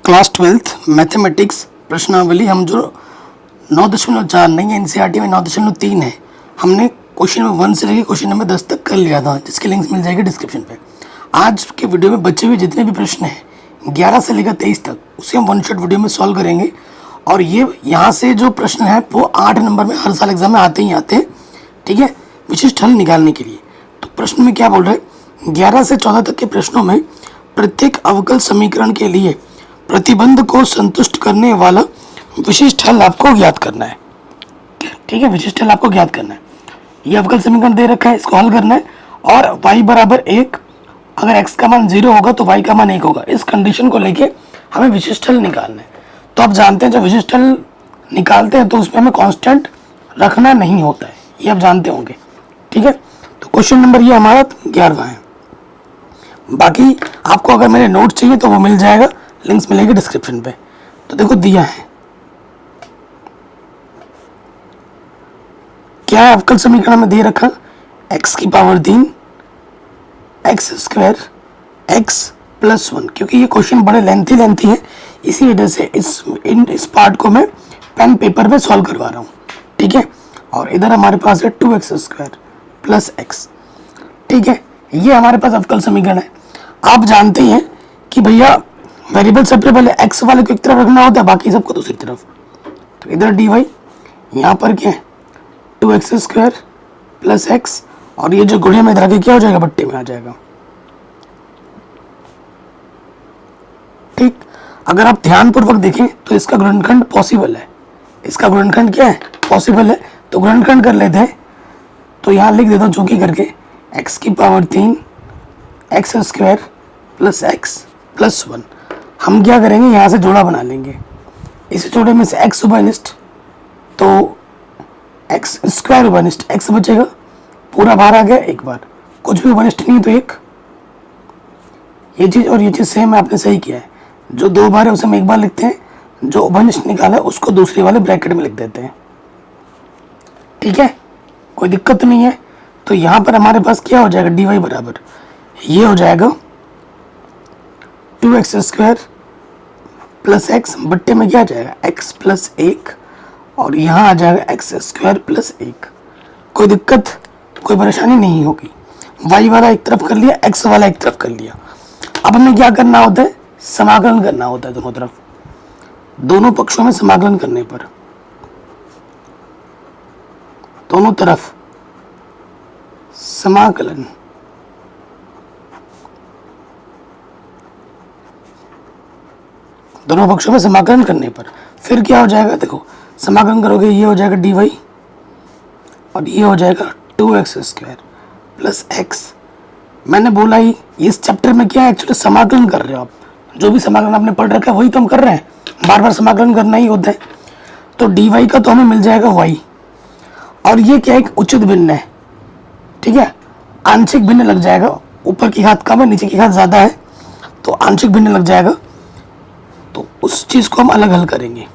Class 12th mathematics प्रश्नावली हम जो 9.4 नहीं है एनसीईआरटी में 9.3 है, हमने क्वेश्चन नंबर 1 से लेकर क्वेश्चन नंबर 10 तक कर लिया था, जिसकी लिंक्स मिल जाएगी डिस्क्रिप्शन पे। आज के वीडियो में बचे हुए जितने भी प्रश्न हैं 11 से लेकर 23 तक, उसे हम वन शॉट वीडियो में सॉल्व करेंगे। और ये यहाँ से जो प्रश्न है वो 8 नंबर में हर साल एग्जाम में आते ही आते हैं, ठीक है, विशिष्ट हल निकालने के लिए। तो प्रश्न में क्या बोल रहे हैं, 11 से 14 तक के प्रश्नों में प्रत्येक अवकल समीकरण के लिए प्रतिबंध को संतुष्ट करने वाला विशिष्ट हल आपको ज्ञात करना है। ठीक है, विशिष्ट हल आपको ज्ञात करना है। ये अवकल समीकरण दे रखा है, इसको हल करना है। और y बराबर 1, अगर x का मान 0 होगा तो y का मान 1 होगा। इस कंडीशन को लेके हमें विशिष्ट हल निकालना है। तो आप जानते हैं जब विशिष्ट हल निकालते हैं तो उसमें हमें कांस्टेंट रखना नहीं होता है, ये आप जानते होंगे। ठीक है, तो क्वेश्चन नंबर ये हमारा 11वां है। बाकी आपको अगर मेरे नोट्स चाहिए तो वो मिल जाएगा, लिंक्स मिलेंगे डिस्क्रिप्शन पे। तो देखो दिया है क्या है, अवकल समीकरण में दे रखा x की power 3 x square x plus 1। क्योंकि ये क्वेश्चन बड़े लेंथी है, इसी वजह से इस पार्ट को मैं पेन पेपर पे सॉल्व करवा रहा हूँ। ठीक है, और इधर हमारे पास है 2x स्क्वायर प्लस x। ठीक है, ये हमारे पास अवकल समीकरण है। आप जानते हैं कि भैया वेरिएबल सबसे पहले x वाले को एक तरफ रखना होता है, बाकी सबको दूसरी तरफ। तो इधर dy, यहाँ पर क्या है 2x स्क्वायर प्लस x, और ये जो गुणे में इधर आके क्या हो जाएगा, बट्टे में आ जाएगा। ठीक, अगर आप ध्यानपूर्वक देखें तो इसका गुणनखंड पॉसिबल है। इसका गुणनखंड क्या है, पॉसिबल है। तो गुणनखंड कर लेते हैं। तो यहाँ लिख देता हूँ चौकी करके, x की power 3 x square plus x plus 1। हम क्या करेंगे, यहाँ से जोड़ा बना लेंगे। इस जोड़े में से x उभयनिष्ठ, तो x स्क्वायर उभयनिष्ठ, x बचेगा, पूरा बाहर आ गया एक बार, कुछ भी उभयनिष्ठ नहीं तो एक। ये चीज़ और ये चीज़ सेम है, आपने सही किया है। जो दो बार है उसे हम एक बार लिखते हैं, जो उभयनिष्ठ निकाला है उसको दूसरे वाले ब्रैकेट में लिख देते हैं। ठीक है, कोई दिक्कत नहीं है। तो यहाँ पर हमारे पास क्या हो जाएगा, dy बराबर ये हो जाएगा 2x स्क्वायर प्लस x, बट्टे में क्या आ जाएगा x प्लस 1, और यहाँ आ जाएगा x स्क्वायर प्लस 1। कोई दिक्कत, कोई परेशानी नहीं होगी। y वाला एक तरफ कर लिया, x वाला एक तरफ कर लिया। अब हमें क्या करना होता है, समाकलन करना होता है दोनों तरफ। दोनों पक्षों में समाकलन करने पर दोनों तरफ समाकलन, दोनों पक्षों में समाकलन करने पर फिर क्या हो जाएगा, देखो समाकलन करोगे ये हो जाएगा dy, और ये हो जाएगा 2x स्क्वायर प्लस x। मैंने बोला ही इस चैप्टर में क्या है, एक्चुअली समाकलन कर रहे हो आप। जो भी समाकलन आपने पढ़ रखा है वही तो हम कर रहे हैं, बार बार समाकलन करना ही होता है। तो dy का तो हमें मिल जाएगा y, और ये क्या एक उचित भिन्न है। ठीक है, आंशिक भिन्न लग जाएगा, ऊपर की घात कम है नीचे की घात ज़्यादा है, तो आंशिक भिन्न लग जाएगा। तो उस चीज़ को हम अलग हल करेंगे।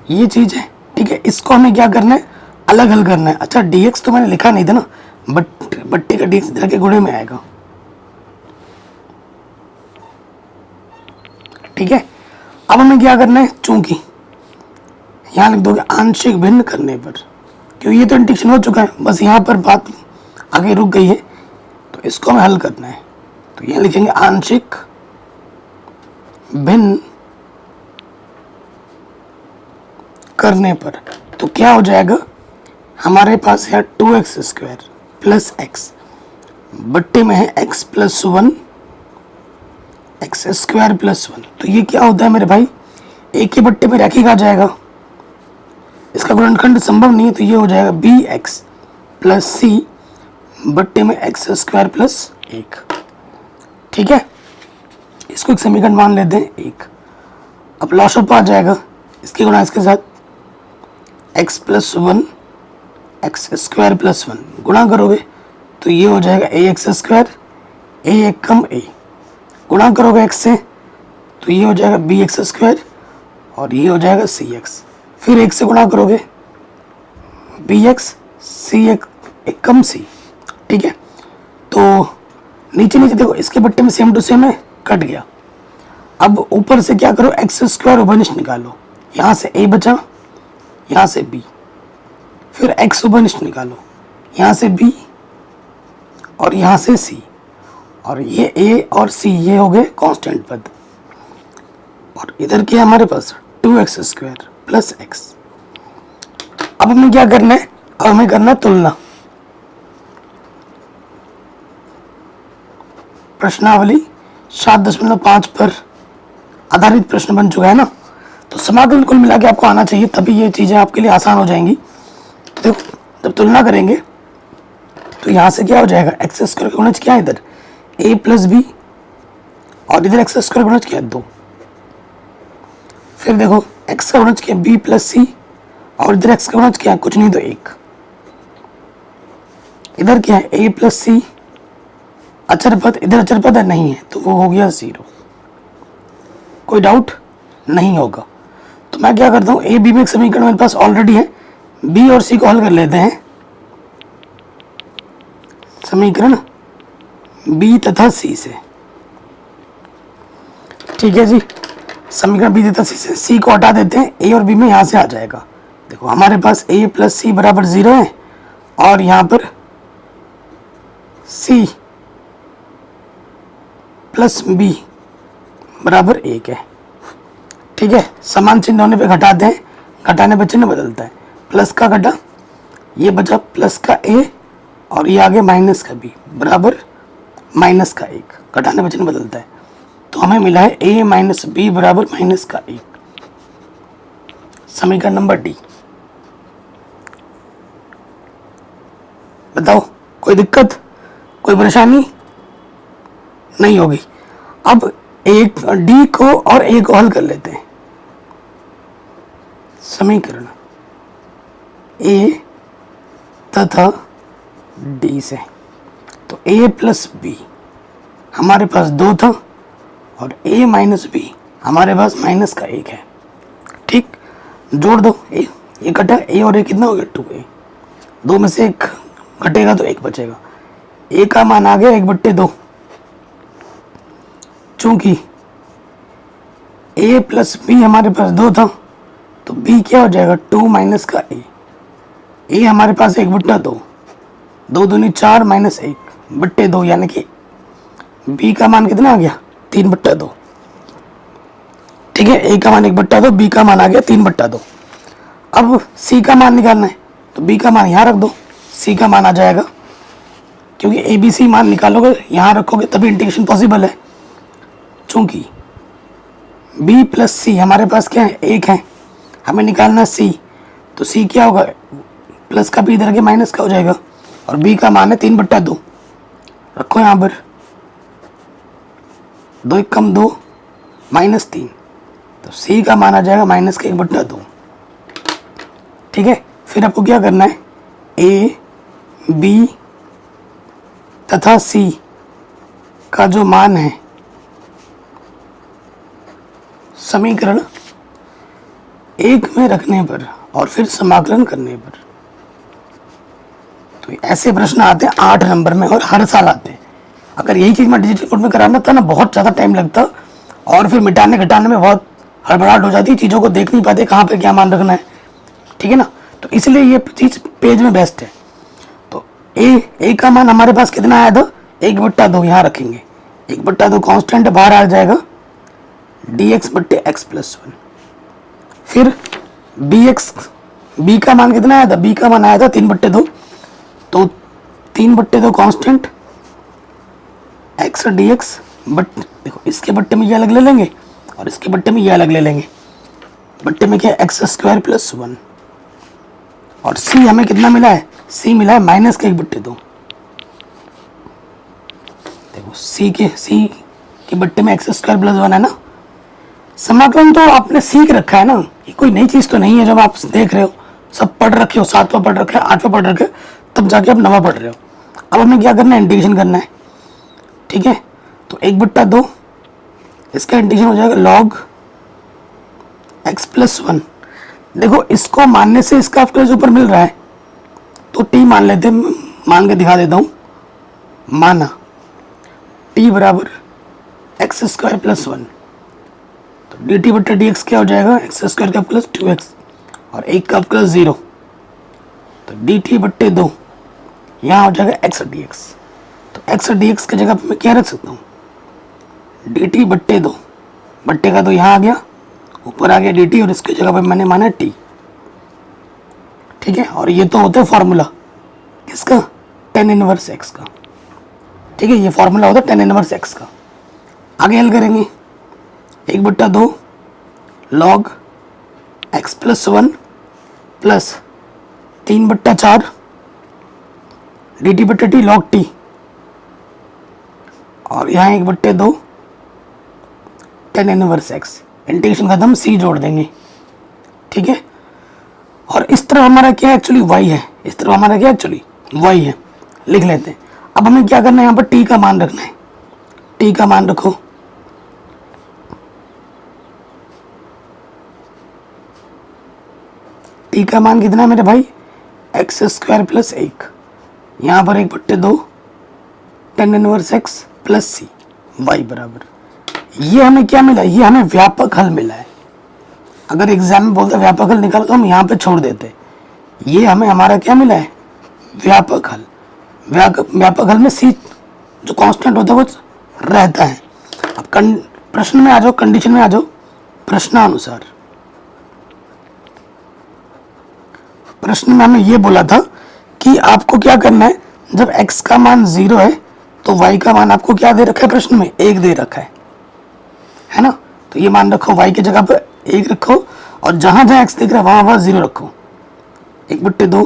ये चीज़ है, ठीक है, इसको हमें क्या करना है, अलग हल करना है। अच्छा dx तो मैंने लिखा नहीं था ना, बट्टे का dx इधर के गुणे में आएगा। ठीक है, अब हमें क्या करना है, चूंकि यहाँ लिख दोगे आंशिक भिन्न करने पर, क्योंकि ये तो इंटीग्रेशन हो चुका है, बस यहाँ पर बात आगे रुक गई है, तो इसको हमें हल करना है। तो यहाँ लिखेंगे आंशिक भिन्न करने पर, तो क्या हो जाएगा, हमारे पास है 2x स्क्वायर प्लस x, बट्टे में है x plus 1 x square plus 1। तो ये क्या होता है मेरे भाई, एक के बट्टे में रैखिक आ जाएगा, इसका गुणनखंड संभव नहीं है, तो ये हो जाएगा bx प्लस c, बट्टे में x स्क्वायर प्लस 1। ठीक है, इसको एक समीकरण मान लेते हैं 1। अब लॉसअप आ जाएगा, इसके गुणा इसके साथ x plus 1 x square plus 1 गुणा करोगे तो ये हो जाएगा ax स्क्वायर, a एक कम a, गुणा करोगे x से तो ये हो जाएगा bx स्क्वायर, और ये हो जाएगा cx। फिर 1 से गुणा करोगे bx, c एक कम c। ठीक है, तो नीचे नीचे देखो इसके बट्टे में सेम टू सेम है, कट गया। अब ऊपर से क्या करो, एक्स स्क्वायर उभयनिष्ठ निकालो। यहाँ से ए बचा, यहाँ से बी, फिर एक्स उभयनिष्ठ निकालो, यहाँ से बी और यहाँ से सी, और ये ए और सी ये हो गए कांस्टेंट पद। और इधर क्या है हमारे पास 2x स्क्वायर प्लस एक्स। अब हमें क्या करना है, अब हमें करना है तुलना। प्रश्नावली 7.5 पर आधारित प्रश्न बन चुका है ना, तो समाकलन कुल मिला के आपको आना चाहिए, तभी ये चीज़ें आपके लिए आसान हो जाएंगी। तो देखो जब तुलना करेंगे तो यहाँ से क्या हो जाएगा, एक्स स्क्वायर का गुणज क्या है इधर a प्लस बी, और इधर एक्स स्क्वायर का गुणज क्या है 2। फिर देखो एक्स का गुणज क्या है b प्लस सी, और इधर एक्स का गुणज क्या है कुछ नहीं तो 1। इधर क्या है a प्लस सी, अचर पद, इधर अचर पद है नहीं है तो वो हो गया 0। कोई डाउट नहीं होगा। तो मैं क्या करता हूँ, ए बी में एक समीकरण मेरे पास ऑलरेडी है, बी और सी को हल कर लेते हैं। समीकरण बी तथा सी से, ठीक है जी। समीकरण बी तथा सी से सी को हटा देते हैं, ए और बी में यहाँ से आ जाएगा। देखो हमारे पास a प्लस सी बराबर 0 है, और यहाँ पर c प्लस बी बराबर 1 है, ठीक है। समान चिन्ह होने पे घटाते हैं, घटाने पे चिन्ह बदलता है, प्लस का घटा, ये बचा प्लस का a, और ये आगे माइनस का b बराबर माइनस का 1, घटाने पे चिन्ह बदलता है। तो हमें मिला है a माइनस बी बराबर माइनस का 1, समीकरण नंबर डी। बताओ कोई दिक्कत, कोई परेशानी नहीं होगी। अब एक डी को और ए को हल कर लेते हैं। समीकरण ए तथा डी से, तो a प्लस बी हमारे पास 2 था, और a माइनस बी हमारे पास माइनस का 1 है, ठीक। जोड़ दो, ये कटा a और a कितना हो गया 2a, 2 में से 1 घटेगा तो 1 बचेगा। a का मान आ गया 1/2, चूंकि a प्लस बी हमारे पास 2 था तो b क्या हो जाएगा 2 माइनस का a हमारे पास 1/2, 2 दूनी 4 माइनस 1/2, यानी कि b का मान कितना आ गया 3/2, ठीक है। a का मान 1/2, b का मान आ गया 3/2। अब c का मान निकालना है, तो b का मान यहाँ रख दो, c का मान आ जाएगा, क्योंकि a b c मान निकालोगे यहाँ रखोगे तभी इंटीग्रेशन पॉसिबल है। चूंकि b प्लस c हमारे पास क्या है 1 है, हमें निकालना है c, तो c क्या होगा, प्लस का b इधर के माइनस का हो जाएगा, और b का मान है 3/2, रखो यहाँ पर, 2 1 कम 2 -3, तो c का मान आ जाएगा माइनस का 1/2, ठीक है। फिर आपको क्या करना है, a b तथा c का जो मान है समीकरण 1 में रखने पर और फिर समाकलन करने पर, तो ऐसे प्रश्न आते हैं 8 नंबर में और हर साल आते हैं। अगर यही चीज़ मैं डिजिटल कोड में कराना था ना, बहुत ज़्यादा टाइम लगता, और फिर मिटाने घटाने में बहुत हड़बड़ाहट हो जाती, चीज़ों को देख नहीं पाते कहाँ पे क्या मान रखना है, ठीक है ना। तो इसलिए ये चीज़ पेज में बेस्ट है। तो ए का मान हमारे पास कितना आया था 1/2, यहाँ रखेंगे 1/2 कांस्टेंट बाहर आ जाएगा, dx/x + 1। फिर b का मान कितना आया था, b का मान आया था 3/2, तो 3/2 कांस्टेंट x dx, बट देखो इसके बट्टे में ये अलग ले लेंगे और इसके बट्टे में ये अलग ले लेंगे। बट्टे में क्या है x² + 1, और c हमें कितना मिला है, c मिला है माइनस का 1/2। देखो c के बट्टे में x² + 1 है ना। समाकलन तो आपने सीख रखा है ना, ये कोई नई चीज़ तो नहीं है। जब आप देख रहे हो, सब पढ़ रखे हो, 7वां पढ़ रखे हो, 8वां पढ़ रखे हो, तब जाके आप 9वां पढ़ रहे हो। अब हमें क्या करना है, इंटीग्रेशन करना है, ठीक है। तो 1/2 इसका इंटीग्रेशन हो जाएगा log x + 1। देखो इसको मानने से इसका आपको ऊपर मिल रहा है, तो t मान लेते हैं, मान के दिखा देता हूँ। माना टी बराबर एक्स स्क्वायर प्लस 1, तो डी टी बट्टा डी एक्स क्या हो जाएगा, एक्स स्क्वायर का प्लस 2x और एक का प्लस 0, तो डी टी बट्टे 2 यहाँ हो जाएगा एक्स डी एक्स। तो एक्स डी एक्स की जगह पर मैं क्या रख सकता हूँ, डी टी बट्टे 2, बट्टे का 2 यहाँ आ गया, ऊपर आ गया डी टी और इसकी जगह पर मैंने माना टी। ठीक है, और ये तो होता है फॉर्मूला किसका, tan इनवर्स x का। ठीक है, ये फॉर्मूला होता है tan इनवर्स x का। आगे हल करेंगे, 1/2 log x plus 1 plus 3/4 D T बट्टे टी log t, और यहाँ 1/2 tan इनवर्स x, इंटीग्रेशन खत्म, c जोड़ देंगे। ठीक है, और इस तरफ हमारा क्या एक्चुअली y है, इस तरफ हमारा क्या एक्चुअली y है, लिख लेते हैं। अब हमें क्या करना है, यहाँ पर t का मान रखना है, t का मान रखो, t का मान कितना है मेरे भाई, एक्स स्क्वायर प्लस 1, यहाँ पर 1/2 tan इनवर्स x प्लस सी, y बराबर, ये हमें क्या मिला, ये हमें व्यापक हल मिला है। अगर एग्जाम में बोलते व्यापक हल निकालो तो हम यहाँ पे छोड़ देते, ये हमें हमारा क्या मिला है, व्यापक हल। व्यापक हल में सी जो कांस्टेंट होता है वो रहता है। अब प्रश्न में आ जाओ, कंडीशन में आ जाओ, प्रश्नानुसार। प्रश्न में हमें ये बोला था कि आपको क्या करना है, जब x का मान 0 है तो y का मान आपको क्या दे रखा है, प्रश्न में 1 दे रखा है ना। तो ये मान रखो, y की जगह पर 1 रखो, और जहां जहां x दिख रहा है वहां वहां 0 रखो, 1/2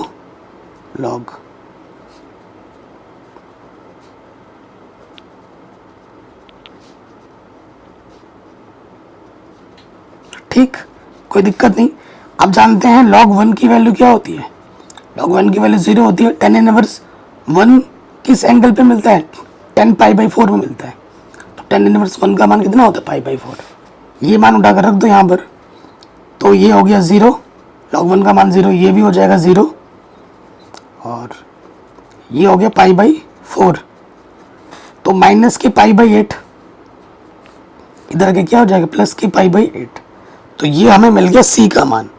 log ठीक, कोई दिक्कत नहीं। अब जानते हैं log 1 की वैल्यू क्या होती है, log 1 की वैल्यू 0 होती है। tan इनवर्स 1 किस एंगल पे मिलता है, tan π/4 में मिलता है, तो tan इनवर्स 1 का मान कितना होता है, π/4। ये मान उठाकर रख दो यहाँ पर, तो ये हो गया 0, log 1 का मान 0, ये भी हो जाएगा 0, और ये हो गया π/4, तो माइनस के π/8, इधर के क्या हो जाएगा, प्लस के π/8, तो ये हमें मिल गया c का मान।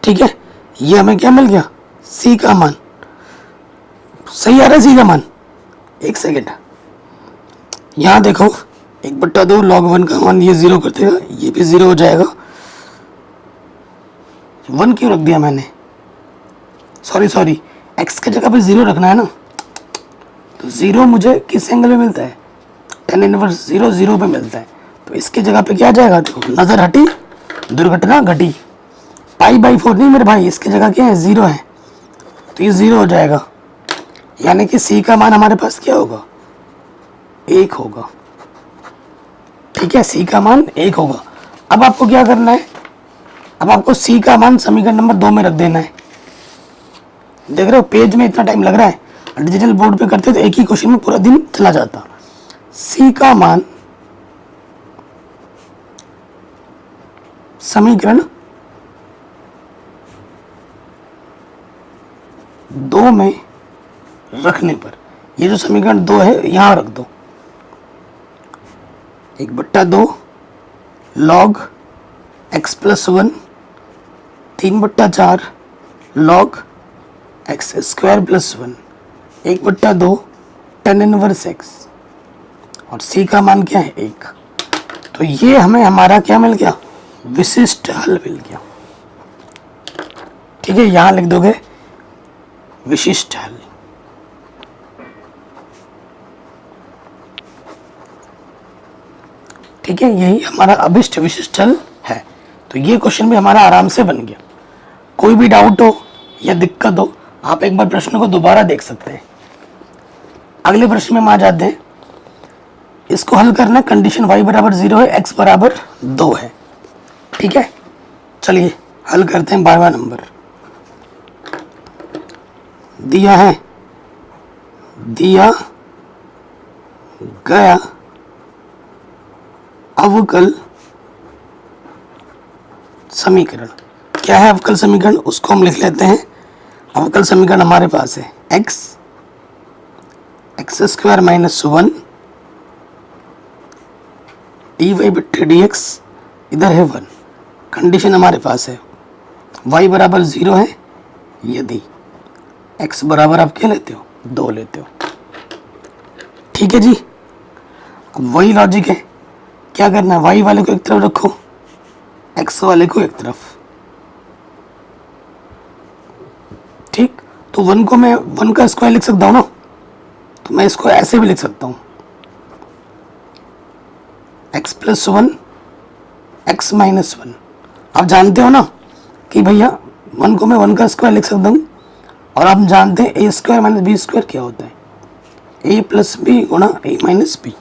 ठीक है, ये हमें क्या मिल गया, c का मान। सही आ रहा है c का मान, एक सेकेंड, यहाँ देखो 1/2 log 1 का मान, ये 0 कर देगा, ये भी 0 हो जाएगा। 1 क्यों रख दिया मैंने, सॉरी, x की जगह पे 0 रखना है ना, तो 0 मुझे किस एंगल में मिलता है, tan इनवर्स 0 0 पे मिलता है, तो इसकी जगह पे क्या जाएगा, देखो नजर हटी दुर्घटना घटी, π/4 नहीं मेरे भाई, इसकी जगह क्या है, 0 है, तो ये 0 हो जाएगा, यानी कि c का मान हमारे पास क्या होगा, 1 होगा। ठीक है, c का मान 1 होगा। अब आपको क्या करना है, अब आपको c का मान समीकरण नंबर 2 में रख देना है। देख रहे हो पेज में इतना टाइम लग रहा है, डिजिटल बोर्ड पे करते तो एक ही क्वेश्चन में पूरा दिन चला जाता। c का मान समीकरण 2 में रखने पर, ये जो समीकरण 2 है यहां रख दो, 1/2 log x plus 1, 3/4 log x square plus 1, 1/2 tan inverse x, और c का मान क्या है, 1। तो ये हमें हमारा क्या मिल गया, विशिष्ट हल मिल गया। ठीक है, यहां लिख दोगे विशिष्ट हल। ठीक है, यही हमारा अभिष्ट विशिष्ट हल है। तो ये क्वेश्चन भी हमारा आराम से बन गया। कोई भी डाउट हो या दिक्कत हो, आप एक बार प्रश्न को दोबारा देख सकते हैं। अगले प्रश्न में हम आ जाते हैं। इसको हल करना, कंडीशन y बराबर 0 है, x बराबर 2 है। ठीक है, चलिए हल करते हैं 12वां नंबर। दिया गया अवकल समीकरण। क्या है अवकल समीकरण, उसको हम लिख लेते हैं। अवकल समीकरण हमारे पास है x x square minus 1 d y बट्टे डी एक्स, इधर है 1। कंडीशन हमारे पास है y बराबर 0 है यदि x बराबर आप क्या लेते हो 2 लेते हो। ठीक है जी, अब वही लॉजिक है, क्या करना है, y वाले को एक तरफ रखो, x वाले को एक तरफ। ठीक, तो 1 को मैं 1 का स्क्वायर लिख सकता हूँ ना, तो मैं इसको ऐसे भी लिख सकता हूँ x प्लस 1 x माइनस 1। आप जानते हो ना कि भैया 1 को मैं 1 का स्क्वायर लिख सकता हूँ, और आप जानते हैं ए स्क्वायर माइनस बी स्क्वायर क्या होता है, ए प्लस बी गुणा ए माइनस बी।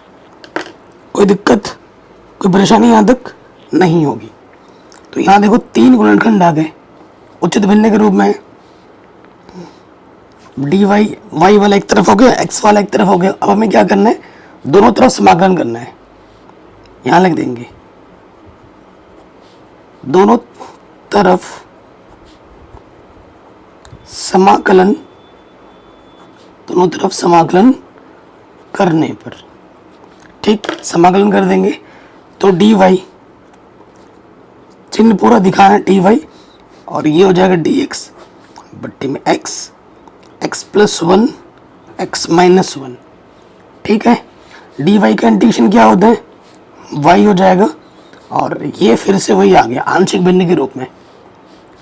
कोई दिक्कत, कोई परेशानी यहाँ तक नहीं होगी। तो यहाँ देखो 3 गुणनखंड आ गए उचित भिन्न के रूप में। डी वाई वाई वाला एक तरफ हो गया, एक्स वाला एक तरफ हो गया। अब हमें क्या करना है, दोनों तरफ समाकलन करना है। यहाँ लिख देंगे दोनों तरफ समाकलन, दोनों तरफ समाकलन करने पर, ठीक, समाकलन कर देंगे तो डी वाई, चिन्ह पूरा दिखाना है डी वाई, और ये हो जाएगा डी एक्स बट्टे में x, x plus 1 x minus 1। ठीक है, डी वाई का इंटीग्रेशन क्या होता है, वाई हो जाएगा, और ये फिर से वही आ गया आंशिक भिन्न के रूप में,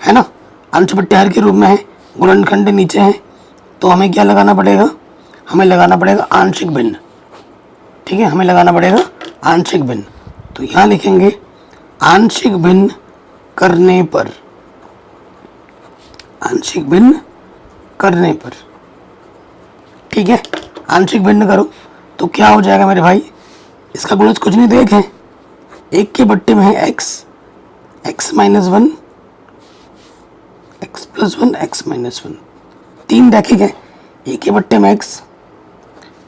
है ना, अंश बट्टे हर के रूप में है, गुणनखंड नीचे है, तो हमें क्या लगाना पड़ेगा, हमें लगाना पड़ेगा आंशिक भिन्न। ठीक है, हमें लगाना पड़ेगा आंशिक भिन्न। तो यहाँ लिखेंगे आंशिक भिन्न करने पर, आंशिक भिन्न करने पर। ठीक है, आंशिक भिन्न करो तो क्या हो जाएगा मेरे भाई, इसका गुणज कुछ नहीं तो एक है, एक के बट्टे में है x, x minus 1 x plus 1 x minus 1। 3 रैखिक है, ए के बट्टे में एक्स,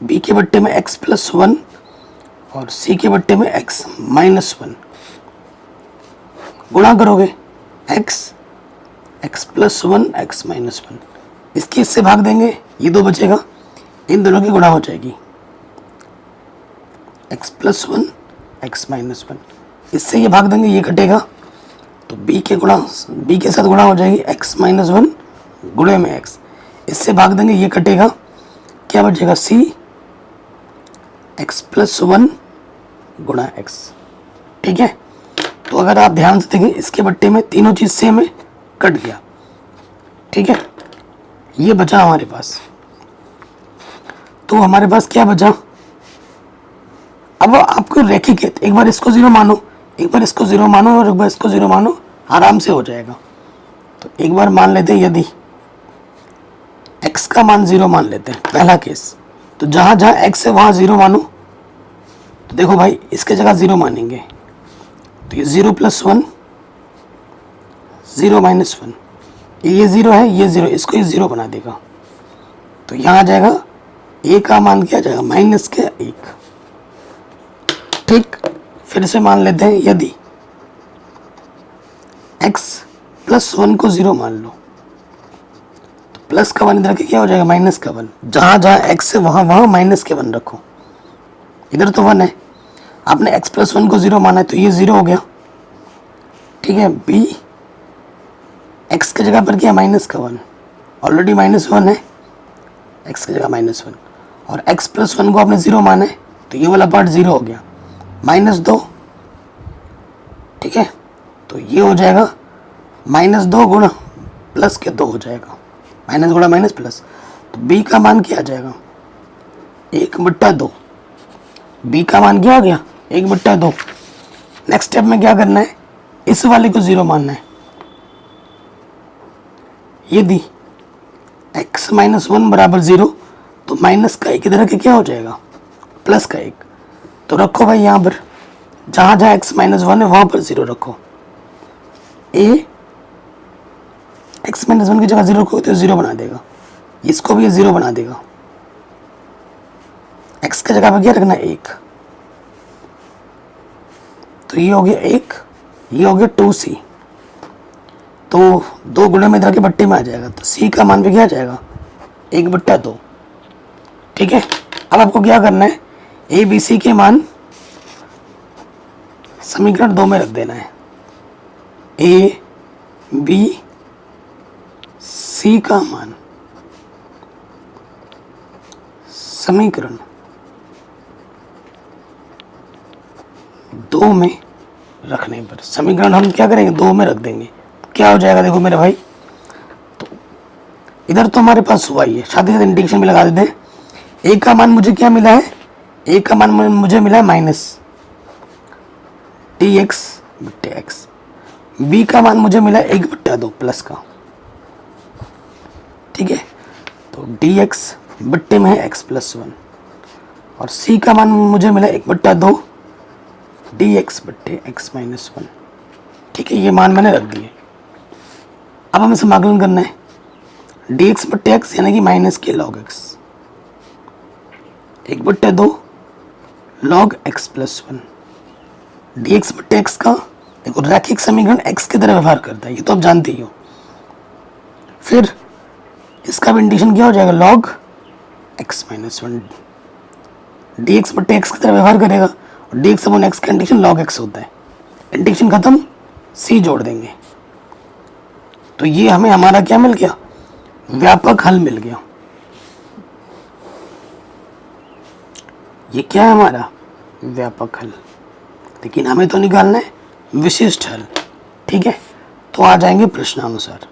बी के बट्टे में एक्स प्लस 1 और सी के बट्टे में एक्स माइनस 1। गुणा करोगे x, x plus 1 x minus 1, इसके इससे भाग देंगे, ये 2 बचेगा, इन दोनों की गुणा हो जाएगी एक्स प्लस 1 एक्स माइनस 1, इससे ये भाग देंगे, ये कटेगा, तो b के साथ गुणा हो जाएगी x माइनस 1 गुणे में x, इससे भाग देंगे, ये कटेगा, क्या बचेगा c x प्लस 1 गुणा x। ठीक है, तो अगर आप ध्यान से देखें इसके बट्टे में तीनों चीज़ सेम है, कट गया। ठीक है, ये बचा हमारे पास, तो हमारे पास क्या बचा, अब आपको रैखिक है, एक बार इसको 0 मानो, एक बार इसको 0 मानो और एक बार इसको 0 मानो, आराम से हो जाएगा। तो एक बार मान लेते हैं यदि x का मान 0 मान लेते हैं, पहला केस, तो जहाँ जहाँ x है वहाँ 0 मानो, तो देखो भाई इसके जगह 0 मानेंगे, तो ये 0 प्लस 1 0 माइनस 1, ये 0 है, ये 0, इसको ये 0 बना देगा, तो यहाँ आ जाएगा a का मान क्या जाएगा माइनस के 1। ठीक, फिर से मान लेते हैं यदि x प्लस 1 को 0 मान लो, तो प्लस का 1 इधर के क्या हो जाएगा माइनस का 1, जहाँ जहाँ x है वहाँ वहाँ माइनस के 1 रखो, इधर तो 1 है, आपने x प्लस 1 को 0 माना है तो ये 0 हो गया। ठीक है, b x की जगह पर क्या माइनस का 1, ऑलरेडी माइनस 1 है, x की जगह माइनस 1, और x प्लस 1 को आपने 0 माना है तो ये वाला पार्ट 0 हो गया, -2। ठीक है, तो ये हो जाएगा -2 गुणा प्लस के 2 हो जाएगा, माइनस गुणा माइनस प्लस, तो b का मान क्या आ जाएगा 1/2, b का मान क्या हो गया 1/2। नेक्स्ट स्टेप में क्या करना है, इस वाले को 0 मानना है, यदि x माइनस 1 बराबर 0 तो माइनस का 1 इधर के क्या हो जाएगा प्लस का 1, तो रखो भाई यहाँ पर जहाँ जहाँ x माइनस 1 है वहाँ पर 0 रखो, a x माइनस 1 की जगह 0 रखो तो 0 बना देगा, इसको भी 0 बना देगा, x की जगह पर क्या रखना है 1, तो ये हो गया 1, ये हो गया 2c, तो 2 गुणे में इधर के बट्टे में आ जाएगा, तो c का मान भी क्या आ जाएगा 1/2। ठीक है, अब आपको क्या करना है, ए बी सी के मान समीकरण 2 में रख देना है। ए बी सी का मान समीकरण 2 में रखने पर, समीकरण हम क्या करेंगे 2 में रख देंगे, क्या हो जाएगा देखो मेरे भाई, तो इधर तो हमारे पास हुआ ही है, साथ ही साथ इंटीग्रेशन भी लगा देते हैं। ए का मान मुझे क्या मिला है, ए का मान मुझे मिला है माइनस डी एक्स बट्टे एक्स। बी का मान मुझे मिला है 1/2 प्लस का, ठीक है, तो डी एक्स बट्टे में है एक्स प्लस 1, और सी का मान मुझे मिला 1/2 डी एक्स बट्टे एक्स माइनस 1, ठीक है, ये मान मैंने रख दिए। अब हमें समाकलन करना है, डी एक्स बट्टे एक्स यानी कि माइनस के log x, 1/2 log x plus 1, D x बट्टे एक्स का देखो रैखिक समीकरण एक्स की तरह व्यवहार करता है, ये तो आप जानते ही हो। फिर इसका भी इंटीग्रेशन क्या हो जाएगा, log x minus 1, D x बट्टे एक्स की तरह व्यवहार करेगा, और डी एक्स अपॉन एक्स का इंटीग्रेशन लॉग एक्स होता है। इंटीग्रेशन खत्म, सी जोड़ देंगे, तो ये हमें हमारा क्या मिल गया, व्यापक हल मिल गया। ये क्या है हमारा व्यापक हल, लेकिन हमें तो निकालना है विशिष्ट हल, ठीक है। तो आ जाएंगे प्रश्नानुसार,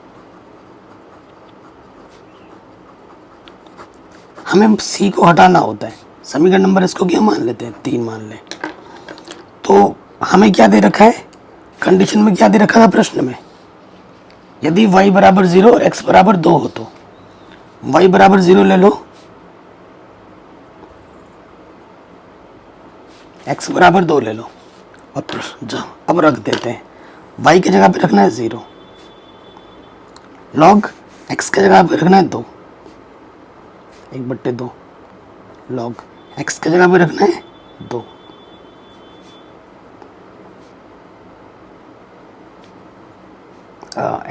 हमें सी को हटाना होता है, समीकरण नंबर इसको क्या मान लेते हैं 3 मान लें। तो हमें क्या दे रखा है, कंडीशन में क्या दे रखा था प्रश्न में, यदि y बराबर 0 और x बराबर 2 हो तो y बराबर 0 ले लो, x बराबर 2 ले लो, और अब रख देते हैं, y की जगह पे रखना है 0, लॉग x की जगह पे रखना है 2, 1/2 लॉग x की जगह पे रखना है 2,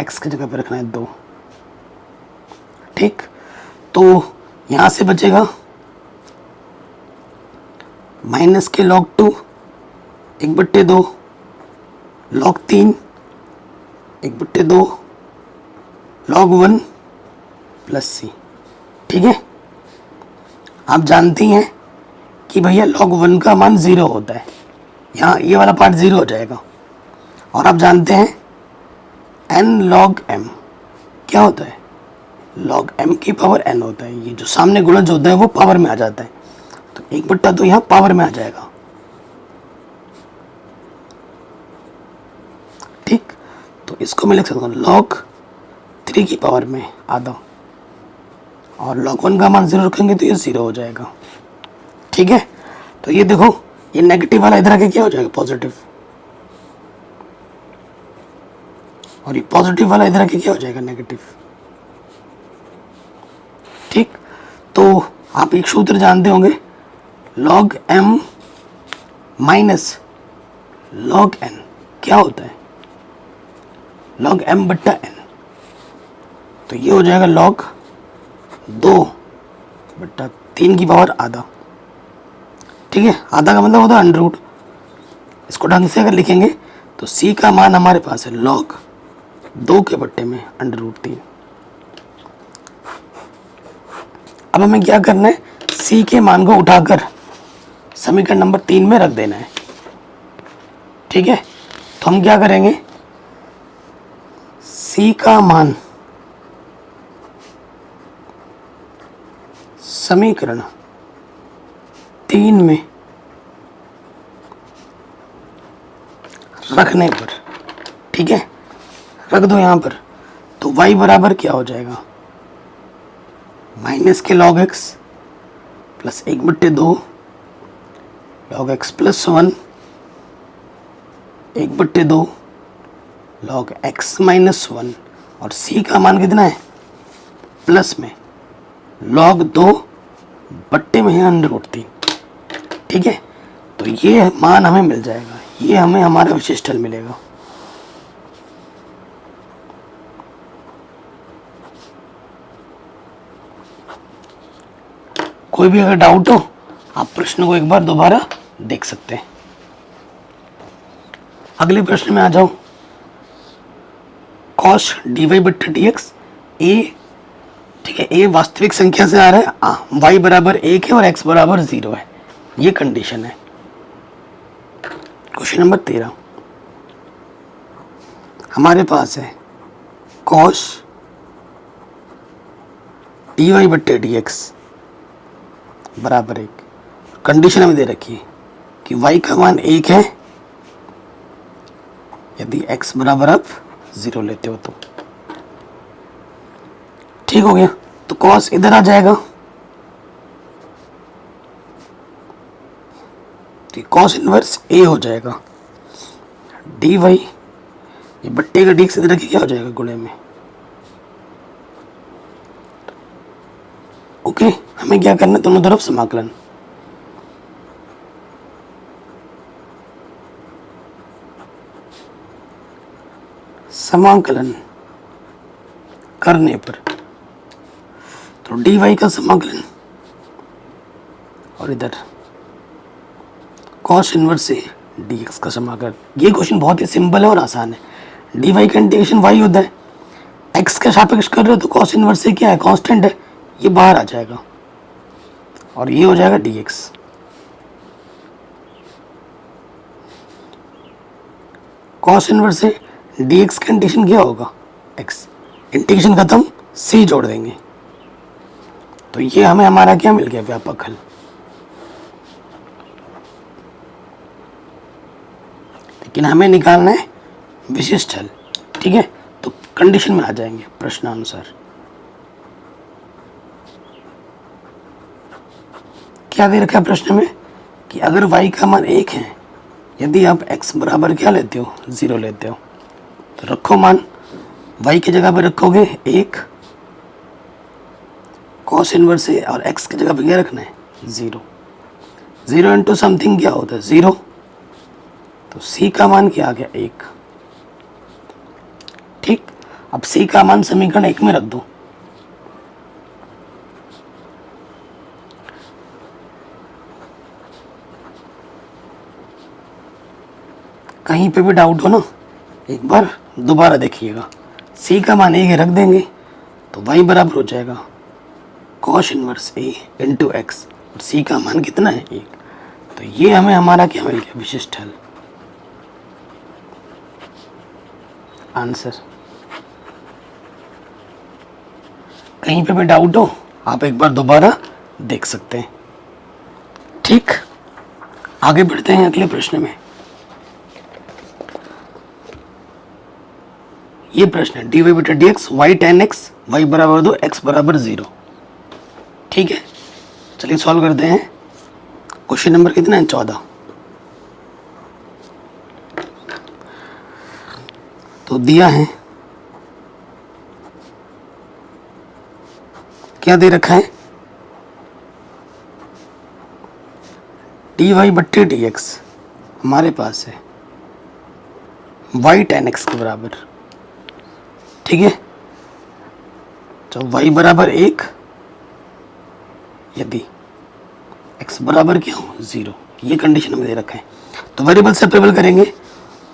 x की जगह पे रखना है 2, ठीक। तो यहां से बचेगा माइनस के लॉग 2, 1/2 लॉग 3, 1/2 लॉग 1 प्लस सी, ठीक है। आप जानती हैं कि भैया लॉग 1 का मान 0 होता है, यहाँ ये वाला पार्ट 0 हो जाएगा, और आप जानते हैं n लॉग m क्या होता है, लॉग m की पावर n होता है, ये जो सामने गुणज होता है वो पावर में आ जाता है, तो 1/2 यहाँ पावर में आ जाएगा, ठीक। तो इसको मैं लिख सकता हूँ लॉग 3 की पावर में आधा, और log 1 का मान 0 रखेंगे तो ये 0 हो जाएगा, ठीक है। तो ये देखो ये नेगेटिव वाला इधर आके क्या हो जाएगा पॉजिटिव, और ये पॉजिटिव वाला इधर आके क्या हो जाएगा नेगेटिव, ठीक। तो आप एक सूत्र जानते होंगे, log m minus log n क्या होता है, log m/n, तो ये हो जाएगा log 2/3 की पावर आधा, ठीक है। आधा का मतलब होता है √, इसको ढंग से अगर लिखेंगे तो c का मान हमारे पास है log 2 के बट्टे में √3। अब हमें क्या करना है, c के मान को उठाकर समीकरण नंबर 3 में रख देना है, ठीक है। तो हम क्या करेंगे, c का मान समीकरण 3 में रखने पर, ठीक है, रख दो यहाँ पर, तो y बराबर क्या हो जाएगा, माइनस के log x plus 1/2 log x plus 1, 1/2 log x minus 1, और c का मान कितना है प्लस में log 2 बट्टे में है √3, ठीक है। तो ये मान हमें मिल जाएगा, ये हमें हमारा विशिष्ट हल मिलेगा। कोई भी अगर डाउट हो आप प्रश्न को एक बार दोबारा देख सकते हैं। अगले प्रश्न में आ जाओ। cos dy बट्टा dx ए, ठीक है, ए वास्तविक संख्या से आ रहा है, y बराबर 1 है और x बराबर 0 है, ये कंडीशन है। क्वेश्चन नंबर 13 हमारे पास है cos dy बट्टे dx बराबर 1। कंडीशन हमें दे रखी है कि y का मान 1 है यदि x बराबर आप 0 लेते हो तो। ठीक हो गया, तो cos इधर आ जाएगा, तो cos इनवर्स a हो जाएगा, dy ये बट्टे का dx इधर क्या हो जाएगा गुणे में। ओके, हमें क्या करना है, दोनों तरफ समाकलन। समाकलन करने पर तो dy का समाकलन और इधर cos इनवर्स से dx का समाकलन। ये क्वेश्चन बहुत ही सिंपल है और आसान है। dy का इंटीग्रेशन y होता है, x का सापेक्ष कर रहे हो तो cos इनवर्स से क्या है, कांस्टेंट है, ये बाहर आ जाएगा और ये हो जाएगा dx। cos इनवर्स से dx का इंटीग्रेशन क्या होगा, x, इंटीग्रेशन खत्म, c जोड़ देंगे, तो ये हमें हमारा क्या मिल गया, व्यापक हल। लेकिन हमें निकालना है विशिष्ट हल। ठीक है, तो कंडीशन में आ जाएंगे प्रश्नानुसार। क्या दे रखा है प्रश्न में कि अगर y का मान 1 है, यदि आप x बराबर क्या लेते हो, 0 लेते हो, तो रखो मान, y की जगह पे रखोगे 1 cos इनवर्स है और x की जगह पे क्या रखना है, 0। 0 इंटू समथिंग क्या होता है, 0, तो c का मान क्या आ गया, 1। ठीक, अब c का मान समीकरण 1 में रख दो। कहीं पे भी डाउट हो ना, एक बार दोबारा देखिएगा। c का मान 1 रख देंगे तो y बराबर हो जाएगा cos inverse a into x, और c का मान कितना है, 1। तो ये हमें हमारा क्या मिल गया, विशिष्ट हल, आंसर। कहीं पे भी डाउट हो आप एक बार दोबारा देख सकते हैं। ठीक, आगे बढ़ते हैं अगले प्रश्न में। ये प्रश्न है dy बटा dx y tan x y बराबर 2 x बराबर 0। ठीक है, चलिए सॉल्व करते हैं। क्वेश्चन नंबर कितना है, 14। तो दिया है, क्या दे रखा है, dy बट्टे dx हमारे पास है y tan x के बराबर। ठीक है, तो y बराबर 1 यदि x बराबर क्या हो, 0, ये कंडीशन हमें दे रखा है। तो वेरिएबल सेपरेबल करेंगे,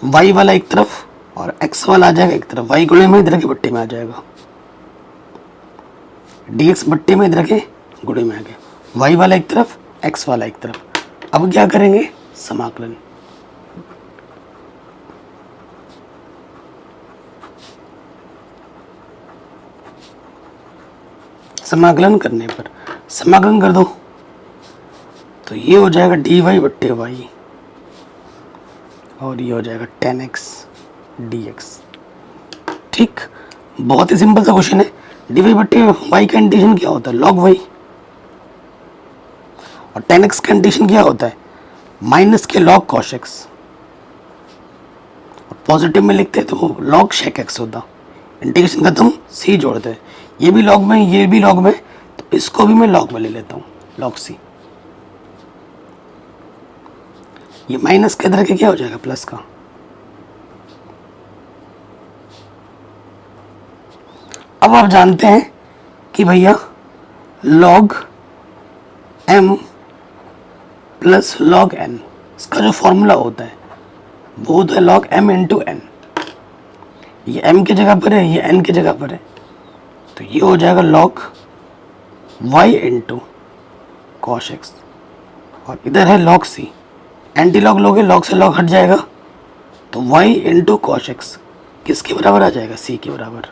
y वाला एक तरफ और x वाला आ जाएगा एक तरफ, y गुणे में इधर के बट्टे में आ जाएगा, dx बट्टे में इधर के गुणे में आ गया, y वाला एक तरफ x वाला एक तरफ। अब क्या करेंगे, समाकलन। समाकलन करने पर समाकलन कर दो तो ये हो जाएगा dy बट्टे y और ये हो जाएगा tan x dx। ठीक, बहुत ही सिंपल सा क्वेश्चन है। dy बट्टे y का इंटीग्रेशन क्या होता है, log y, और tan x का इंटीग्रेशन क्या होता है, माइनस के log cos x, और पॉजिटिव में लिखते हैं तो log sec x होता। इंटीग्रेशन खत्म, c जोड़ते हैं, ये भी log में ये भी log में, तो इसको भी मैं log में ले लेता हूँ, log c। ये माइनस के इधर के क्या हो जाएगा, प्लस का। अब आप जानते हैं कि भैया log m plus log n, इसका जो फॉर्मूला होता है वो होता है log m इंटू एन। ये m की जगह पर है, ये n की जगह पर है, तो ये हो जाएगा log y into cosh x, और इधर है log c। एंटी लॉग लोगे, log से log हट जाएगा, तो y इंटू कॉश एक्स किसके बराबर आ जाएगा, c के बराबर।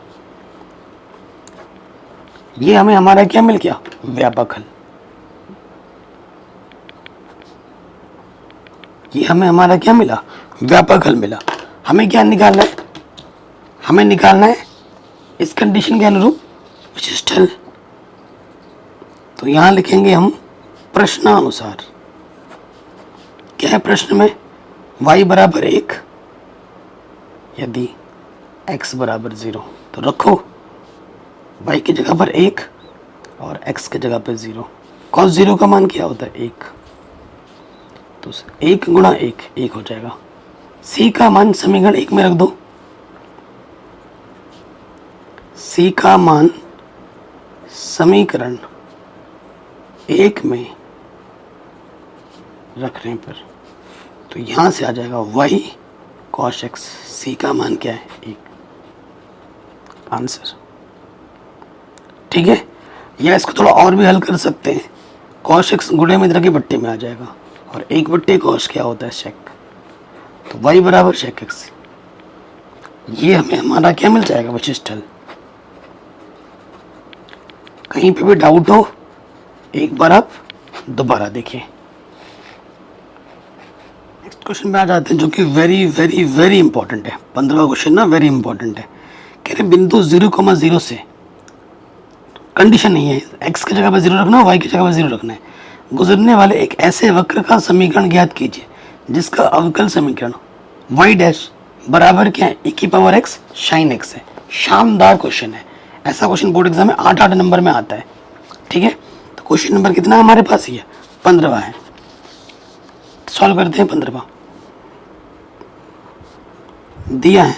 ये हमें हमारा क्या मिल गया, व्यापक हल। ये हमें हमारा क्या मिला, व्यापक हल मिला। हमें क्या निकालना है, हमें निकालना है इस कंडीशन के अनुरूप विशिष्ट हल। तो यहां लिखेंगे हम प्रश्नानुसार। क्या है प्रश्न में, y बराबर 1 यदि x बराबर 0, तो रखो y की जगह पर 1 और x की जगह पर 0। cos 0 का मान क्या होता है, 1, तो 1 गुणा 1 1 हो जाएगा। c का मान समीकरण 1 में रख दो, c का मान समीकरण 1 में रखने पर तो यहां से आ जाएगा y cos x, c का मान क्या है, 1, आंसर। ठीक है, या इसको थोड़ा और भी हल कर सकते हैं, cos x गुणे में इधर के बट्टे में आ जाएगा, और 1 बट्टे cos क्या होता है, sec, तो y बराबर sec x। ये हमें हमारा क्या मिल जाएगा, विशिष्ट हल। कहीं पे भी डाउट हो एक बार आप दोबारा देखिए। नेक्स्ट क्वेश्चन में आ जाते हैं, जो कि वेरी वेरी वेरी इंपॉर्टेंट है। 15वां क्वेश्चन ना वेरी इंपॉर्टेंट है। कह रहे बिंदु 0,0 से, कंडीशन नहीं है x की जगह पर 0 रखना, y की जगह पर 0 रखना है, गुजरने वाले एक ऐसे वक्र का समीकरण ज्ञात कीजिए जिसका अवकल समीकरण y डैश बराबर क्या है, e की पावर x sin x है। शानदार क्वेश्चन है, ऐसा क्वेश्चन बोर्ड एग्जाम में 8 नंबर में आता है। ठीक है, तो क्वेश्चन नंबर कितना है हमारे पास, ये 15वां है। सॉल्व करते हैं। 15वां दिया है,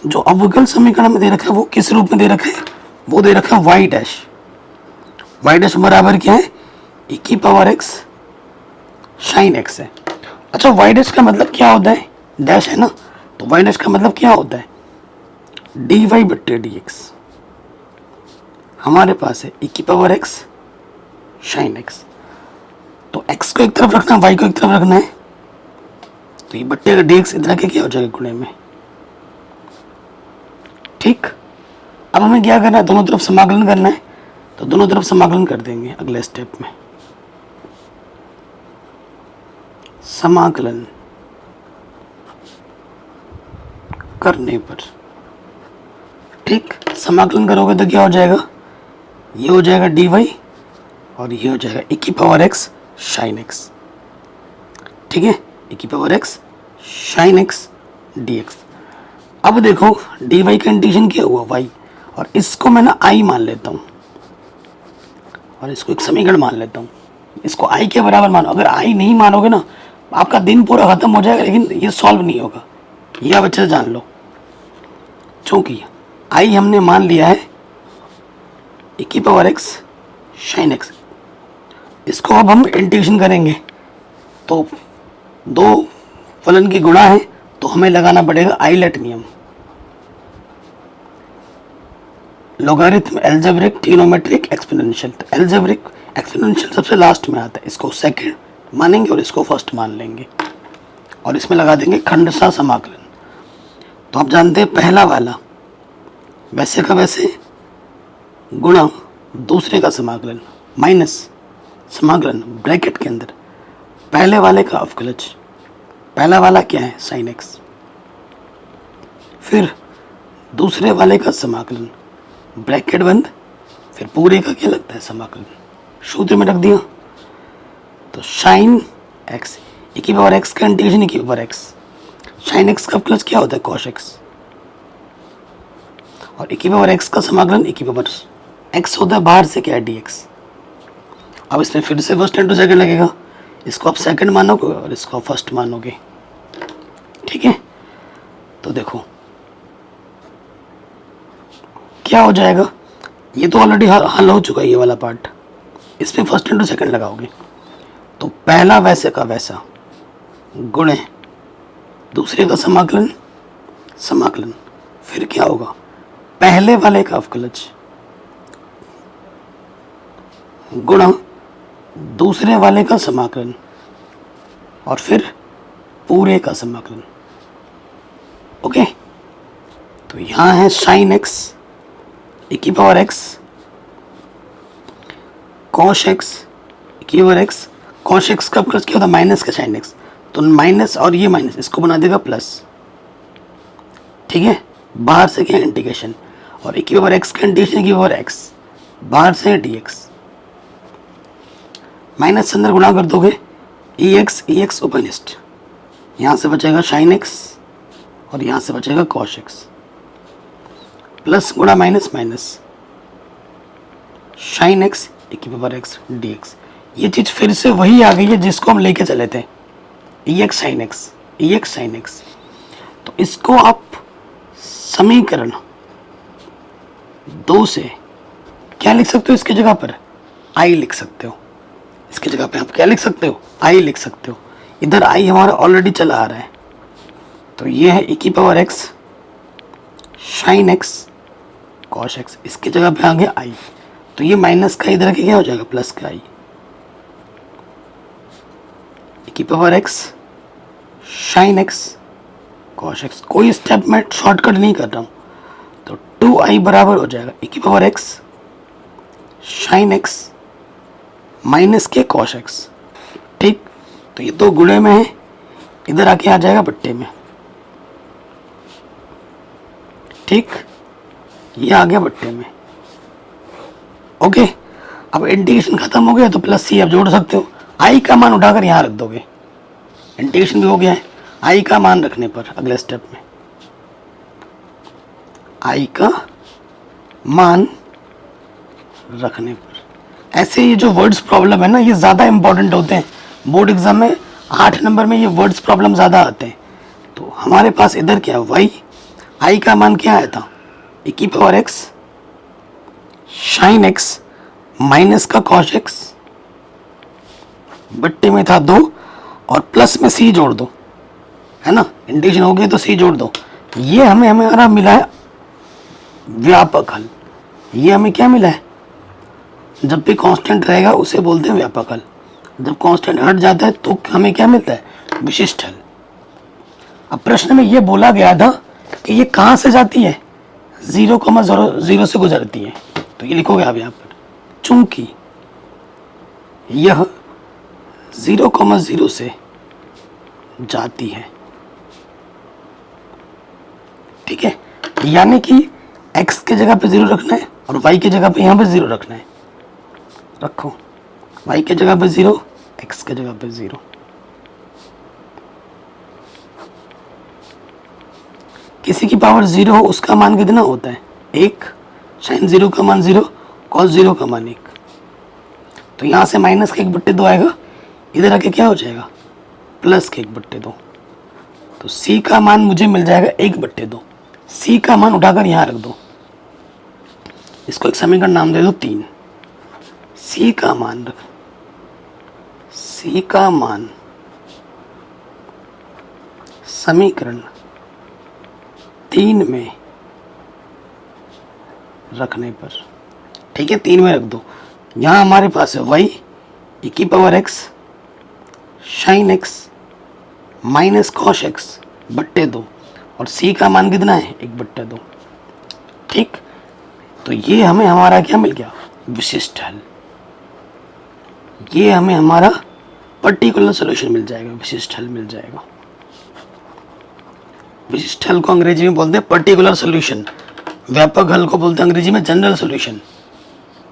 जो अवकल समीकरण में दे रखा है वो किस रूप में दे रखा है, वो दे रखा है y डैश बराबर क्या है, e की पावर x sin x है। अच्छा, y डैश का मतलब क्या होता है, डैश है ना, तो y डैश का मतलब क्या होता है, dy बट्टे dx। हमारे पास है e की पावर x sin x, तो x को एक तरफ रखना, y को एक तरफ रखना है, तो ये बट्टे का dx इधर के क्या हो जाएगा, गुणे में। ठीक, अब हमें क्या करना है, दोनों तरफ समाकलन करना है, तो दोनों तरफ समाकलन कर देंगे अगले स्टेप में। समाकलन करने पर, ठीक, समाकलन करोगे तो क्या हो जाएगा, ये हो जाएगा dy और ये हो जाएगा e की पावर x sin x। ठीक है, e की power x sin x dx। अब देखो dy कंडीशन क्या हुआ, y, और इसको मैं ना i मान लेता हूँ और इसको एक समीकरण मान लेता हूँ। इसको i के बराबर मानो, अगर i नहीं मानोगे ना आपका दिन पूरा खत्म हो जाएगा, लेकिन ये सॉल्व नहीं होगा, ये आप अच्छे से जान लो। चूंकि i हमने मान लिया है e की पावर x sin x, इसको अब हम इंटीग्रेशन करेंगे तो दो फलन की गुणा है, तो हमें लगाना पड़ेगा आइलेट नियम, लोगारिथम, एल्जेब्रिक, ट्रिग्नोमेट्रिक, एक्सपोनेंशियल। तो एल्जेब्रिक एक्सपोनेंशियल सबसे लास्ट में आता है, इसको सेकंड मानेंगे और इसको फर्स्ट मान लेंगे, और इसमें लगा देंगे खंडशः समाकलन। तो आप जानते हैं पहला वाला वैसे का वैसे गुणा दूसरे का समाकलन माइनस समाकलन ब्रैकेट के अंदर पहले वाले का अवकलज, पहला वाला क्या है sin x, फिर दूसरे वाले का समाकलन ब्रैकेट बंद, फिर पूरे का क्या लगता है समाकलन, सूत्र में रख दिया। तो sin x e की पावर x का इंटीग्रेशन e की पावर x, sin x का प्लस क्या होता है cos x, और e की पावर x का समाकलन e की पावर x होता है बाहर से क्या है dx। अब इसमें फिर से फर्स्ट इंटू सेकंड लगेगा, इसको आप सेकंड मानोगे और इसको आप फर्स्ट मानोगे। ठीक है, तो देखो क्या हो जाएगा, ये तो ऑलरेडी हल हो चुका है ये वाला पार्ट, इसमें फर्स्ट इंटू सेकंड लगाओगे तो पहला वैसे का वैसा गुणे दूसरे का समाकलन, समाकलन, फिर क्या होगा, पहले वाले का अवकलज गुणा दूसरे वाले का समाकलन और फिर पूरे का समाकलन। ओके, तो यहां है साइन एक्स e की power x, cosh x e की पावर एक्स, कॉश एक्स का प्लस क्या होता है, माइनस का साइन एक्स, तो माइनस और ये माइनस इसको बना देगा प्लस। ठीक है, बाहर से क्या इंटीग्रेशन, और e की पावर एक्स का इंटीग्रेशन e की पावर एक्स, बाहर से dx, माइनस अंदर गुणा कर दोगे ई एक्स ओपनिस्ट, यहाँ से बचेगा साइन एक्स और यहाँ से बचेगा कॉश एक्स, प्लस गुणा minus minus sine x e की पावर एक्स dx। ये चीज़ फिर से वही आ गई है जिसको हम लेके चले थे, ई एक्स साइन एक्स। तो इसको आप समीकरण 2 से क्या लिख सकते हो, इसकी जगह पर आई लिख सकते हो, इसकी जगह पे आप क्या लिख सकते हो, आई लिख सकते हो। इधर आई हमारा ऑलरेडी चला आ रहा है, तो ये है e की power x sine x cosh x, इसकी जगह पे आ गया आई, तो ये माइनस का इधर के क्या हो जाएगा, प्लस का आई, e की power x sine x cosh x. कोई स्टेप मैं शॉर्टकट नहीं कर रहा हूँ, तो 2i बराबर हो जाएगा e की power x sine x minus के कॉश एक्स। ठीक, तो ये दो गुणे में है, इधर आके आ जाएगा बट्टे में। ठीक, ये आ गया बट्टे में। ओके, अब इंटीग्रेशन खत्म हो गया तो प्लस सी आप जोड़ सकते हो, आई का मान उठाकर यहाँ रख दोगे, इंटीग्रेशन भी हो गया है। आई का मान रखने पर अगले स्टेप में आई का मान रखने पर, ऐसे ये जो वर्ड्स प्रॉब्लम है ना, ये ज़्यादा इंपॉर्टेंट होते हैं बोर्ड एग्जाम में, 8 नंबर में ये वर्ड्स प्रॉब्लम ज़्यादा आते हैं। तो हमारे पास इधर क्या है, वाई, आई का मान क्या आया था, e की power x sine x minus का कॉश एक्स, बट्टे में था 2 और प्लस में सी जोड़ दो, है ना, इंटीग्रेशन हो गया तो सी जोड़ दो। ये हमारा मिला है व्यापक हल। ये हमें क्या मिला है, जब भी कांस्टेंट रहेगा उसे बोलते हैं व्यापक हल, जब कांस्टेंट हट जाता है तो हमें क्या मिलता है, विशिष्ट हल। अब प्रश्न में ये बोला गया था कि ये कहाँ से जाती है, 0,0 से गुजरती है, तो ये लिखोगे आप यहाँ पर, चूंकि यह 0,0 से जाती है। ठीक है, यानी कि x के जगह पे 0 रखना है और y की जगह पे यहाँ पे 0 रखना है। रखो, y के जगह पे 0, x के जगह पे 0। किसी की पावर 0 हो उसका मान कितना होता है, 1, साइन 0 का मान 0, कॉस 0 का मान 1। तो यहाँ से माइनस के 1/2 आएगा, इधर आके क्या हो जाएगा, प्लस के 1/2। तो c का मान मुझे मिल जाएगा 1/2। c का मान उठाकर यहाँ रख दो, इसको एक समीकरण नाम दे दो 3। c का मान रख, c का मान समीकरण 3 में रखने पर, ठीक है, 3 में रख दो। यहाँ हमारे पास है y e की power x sine x minus cos x बट्टे 2 और c का मान कितना है, 1/2। ठीक, तो ये हमें हमारा क्या मिल गया, विशिष्ट हल। ये हमें हमारा पर्टिकुलर सॉल्यूशन मिल जाएगा, विशिष्ट हल मिल जाएगा। विशिष्ट हल को अंग्रेजी में बोलते हैं पर्टिकुलर सॉल्यूशन, व्यापक हल को बोलते हैं अंग्रेजी में जनरल सॉल्यूशन।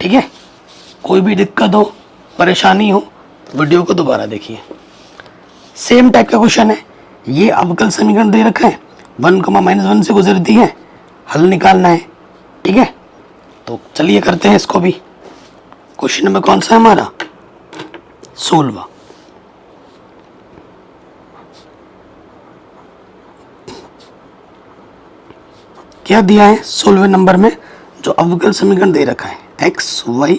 ठीक है, कोई भी दिक्कत हो, परेशानी हो, वीडियो को दोबारा देखिए। सेम टाइप का क्वेश्चन है, ये अवकल समीकरण दे रखा है, 1,-1 से गुजरती है, हल निकालना है। ठीक है, तो चलिए करते हैं इसको भी। क्वेश्चन नंबर कौन सा है हमारा, 16। क्या दिया है 16वें नंबर में, जो अवकल समीकरण दे रखा है, x y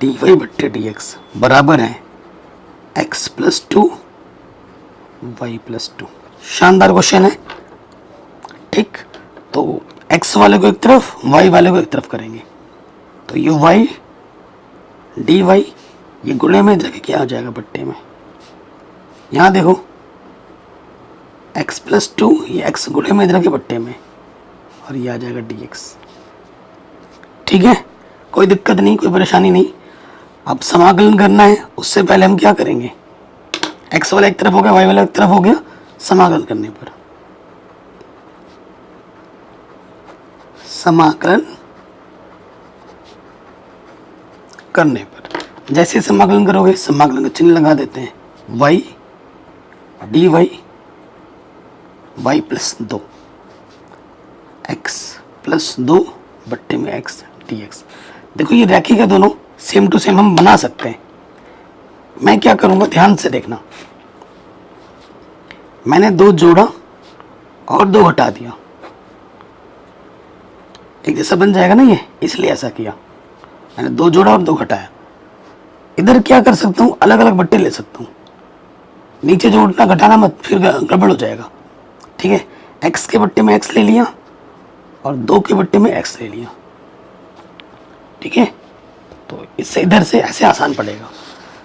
डी वाई बट्टे डी एक्स बराबर है x plus two y plus two. शानदार क्वेश्चन है। ठीक, तो एक्स वाले को एक तरफ वाई वाले को एक तरफ करेंगे, तो ये वाई डी वाई ये गुणे में इधर के क्या हो जाएगा बट्टे में। यहाँ देखो एक्स प्लस टू ये एक्स गुणे में इधर के बट्टे में और ये आ जाएगा डी एक्स। ठीक है, कोई दिक्कत नहीं, कोई परेशानी नहीं। अब समाकलन करना है, उससे पहले हम क्या करेंगे, एक्स वाला एक तरफ हो गया वाई वाला एक तरफ हो गया, समाकलन करने पर जैसे समाकलन करोगे समाकलन का चिन्ह लगा देते हैं, वाई डी वाई प्लस दो एक्स प्लस दो बट्टे में एक्स डी एक्स। देखो ये रैखिक है, दोनों सेम टू सेम हम बना सकते हैं। मैं क्या करूँगा ध्यान से देखना, मैंने दो जोड़ा और दो घटा दिया, एक जैसा बन जाएगा ना ये, इसलिए ऐसा किया। मैंने दो जोड़ा और दो घटाया। इधर क्या कर सकता हूँ, अलग अलग बट्टे ले सकता हूँ, नीचे जोड़ना घटाना मत, फिर गड़बड़ हो जाएगा। ठीक है, एक्स के बट्टे में एक्स ले लिया और दो के बट्टे में एक्स ले लिया। ठीक है, तो इससे इधर से ऐसे आसान पड़ेगा।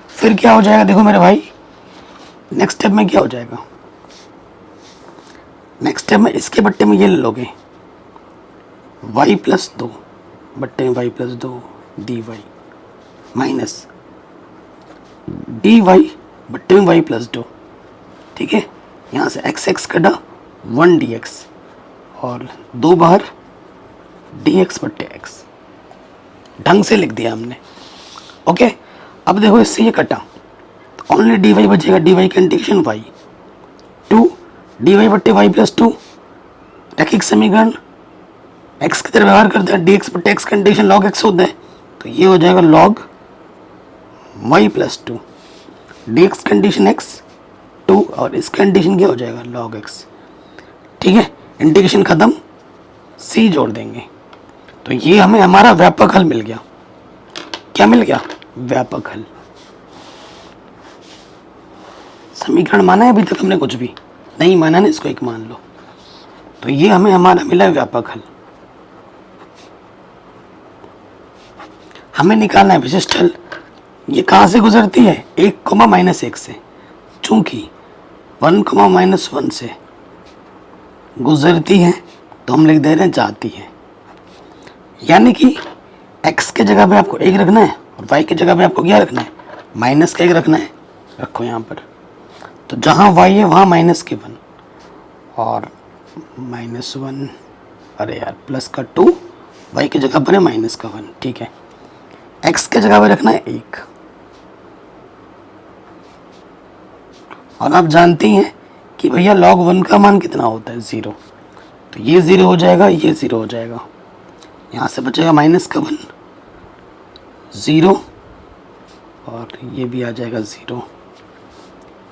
फिर क्या हो जाएगा देखो मेरे भाई, नेक्स्ट स्टेप में क्या हो जाएगा, नेक्स्ट स्टेप में इसके बट्टे में ये ले लोगे y प्लस दो बट्टे में y प्लस दो d y minus d y बट्टे में y प्लस दो। ठीक है, यहाँ से x x कटा 1 dx और दो बाहर dx बट्टे x, ढंग से लिख दिया हमने। ओके, अब देखो इससे ये कटा तो ओनली डी वाई बचेगा, डी वाई का integration y to d y बट्टे वाई प्लस टू, रैखिक समीकरण x की तरह व्यवहार करते हैं, डी एक्स बट्टे एक्स का इंटीग्रेशन लॉग एक्स होता है, तो ये हो जाएगा log y plus two, d x condition x two और इसका इंटीग्रेशन क्या हो जाएगा लॉग एक्स। ठीक है, इंटीग्रेशन खत्म, c जोड़ देंगे, तो ये हमें हमारा व्यापक हल मिल गया। क्या मिल गया, व्यापक हल। समीकरण माना है अभी तक हमने, कुछ भी नहीं माना ना, इसको एक मान लो, तो ये हमें हमारा मिला व्यापक हल। हमें निकालना है विशिष्ट हल। ये कहाँ से गुजरती है, 1, -1 से, चूंकि 1, -1 से गुजरती है तो हम लिख दे रहे हैं जाती है। यानी कि x के जगह पे आपको 1 रखना है और y की जगह पे आपको क्या रखना है, -1 रखना है। रखो यहाँ पर, तो जहाँ y है वहाँ -1 और -1, अरे यार प्लस का 2, y की जगह पर है -1। ठीक है, x के जगह पे रखना है 1 और आप जानती हैं कि भैया log 1 का मान कितना होता है, 0, तो ये 0 हो जाएगा, ये 0 हो जाएगा, यहाँ से बचेगा -1 0 और ये भी आ जाएगा 0,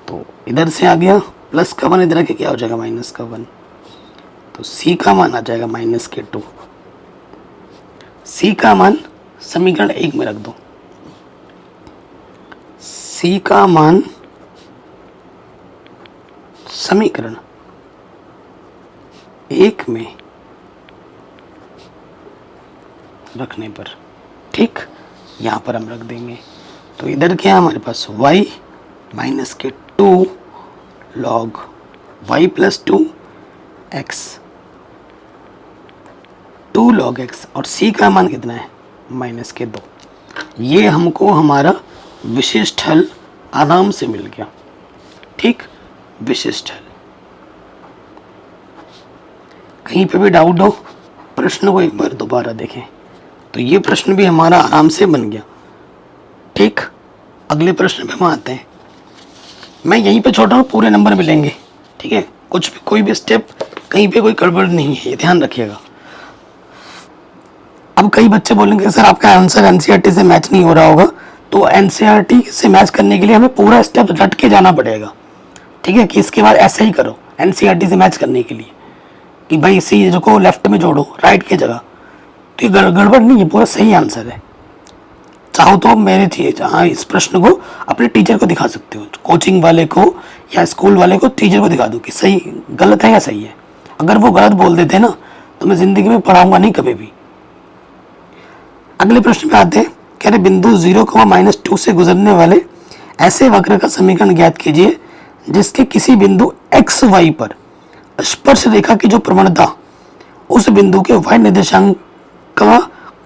तो इधर से आ गया +1, इधर आके क्या हो जाएगा -1, तो c का मान आ जाएगा -2। c का मान समीकरण 1 में रख दो, c का मान समीकरण 1 में रखने पर, ठीक, यहाँ पर हम रख देंगे। तो इधर क्या है हमारे पास, y -2 log y plus 2 x 2 log x और c का मान कितना है -2। ये हमको हमारा विशिष्ट हल आराम से मिल गया। ठीक, विशिष्ट हल। कहीं पे भी डाउट हो, प्रश्न को एक बार दोबारा देखें। तो ये प्रश्न भी हमारा आराम से बन गया। ठीक, अगले प्रश्न पे हम आते हैं। मैं यहीं पे छोड़ रहा हूँ, पूरे नंबर मिलेंगे। ठीक है, कुछ भी कोई भी स्टेप कहीं पे कोई गड़बड़ नहीं है, ये ध्यान रखिएगा। अब कई बच्चे बोलेंगे सर आपका आंसर एनसीईआरटी से मैच नहीं हो रहा होगा, तो एनसीईआरटी से मैच करने के लिए हमें पूरा स्टेप रट के जाना पड़ेगा। ठीक है, कि इसके बाद ऐसे ही करो एनसीईआरटी से मैच करने के लिए, कि भाई सी को लेफ्ट में जोड़ो राइट की जगह, तो ये गड़बड़ नहीं है, पूरा सही आंसर है। चाहो तो मेरे थी हाँ इस प्रश्न को अपने टीचर को दिखा सकते हो, कोचिंग वाले को या स्कूल वाले को, टीचर को दिखा दो कि सही गलत है या सही है। अगर वो गलत बोल देते ना तो मैं जिंदगी में पढ़ाऊंगा नहीं कभी भी। अगले प्रश्न पे आते हैं। कह रहे बिंदु 0,-2 से गुजरने वाले ऐसे वक्र का समीकरण ज्ञात कीजिए जिसके किसी बिंदु एक्स वाई पर स्पर्श रेखा की जो प्रवणता उस बिंदु के y निर्देशांक का